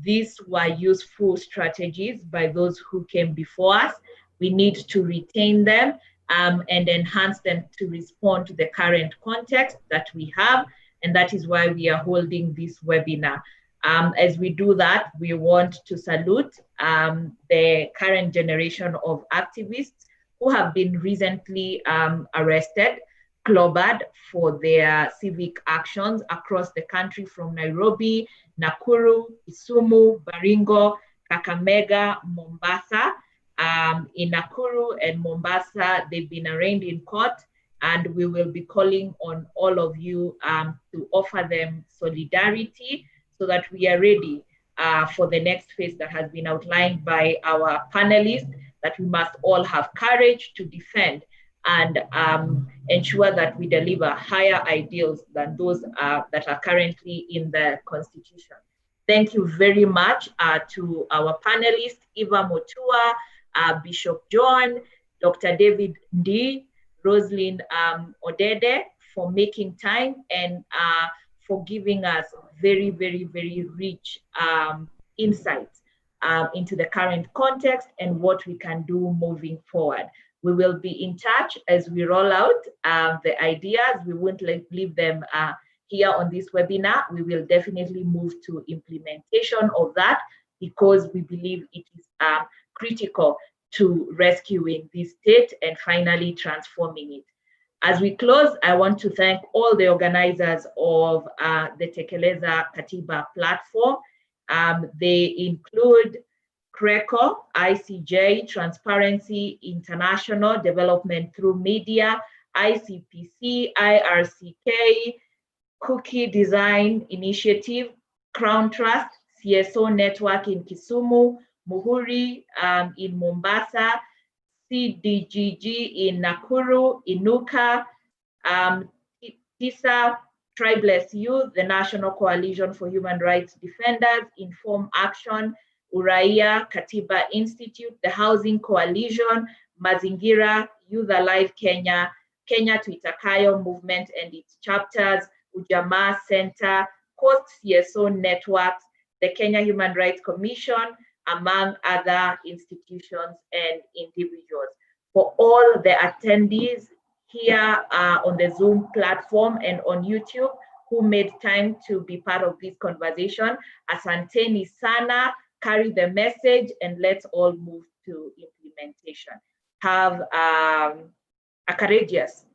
these were useful strategies by those who came before us. We need to retain them and enhance them to respond to the current context that we have. And that is why we are holding this webinar. As we do that, we want to salute the current generation of activists who have been recently arrested, clobbered for their civic actions across the country, from Nairobi, Nakuru, Kisumu, Baringo, Kakamega, Mombasa. In Nakuru and Mombasa, they've been arraigned in court, and we will be calling on all of you to offer them solidarity so that we are ready for the next phase that has been outlined by our panelists, that we must all have courage to defend and ensure that we deliver higher ideals than those that are currently in the Constitution. Thank you very much to our panelists, Eva Motua, Bishop John, Dr. David Ndi, Rosalind Odede, for making time and for giving us very, very, very rich insights into the current context and what we can do moving forward. We will be in touch as we roll out the ideas. We won't leave them here on this webinar. We will definitely move to implementation of that, because we believe it is critical to rescuing this state and finally transforming it. As we close, I want to thank all the organizers of the Tekeleza Katiba platform. They include CRECO, ICJ, Transparency International, Development Through Media, ICPC, IRCK, Cookie Design Initiative, Crown Trust, CSO Network in Kisumu, Muhuri in Mombasa, CDGG in Nakuru, Inuka, TISA, Tribeless Youth, the National Coalition for Human Rights Defenders, Inform Action, Uraia, Katiba Institute, the Housing Coalition, Mazingira, Youth Alive Kenya, Kenya to Itakayo Movement and its chapters, Ujamaa Center, Coast CSO Networks, the Kenya Human Rights Commission, among other institutions and individuals. For all the attendees here on the Zoom platform and on YouTube who made time to be part of this conversation, asanteni sana, carry the message, and let's all move to implementation. Have a courageous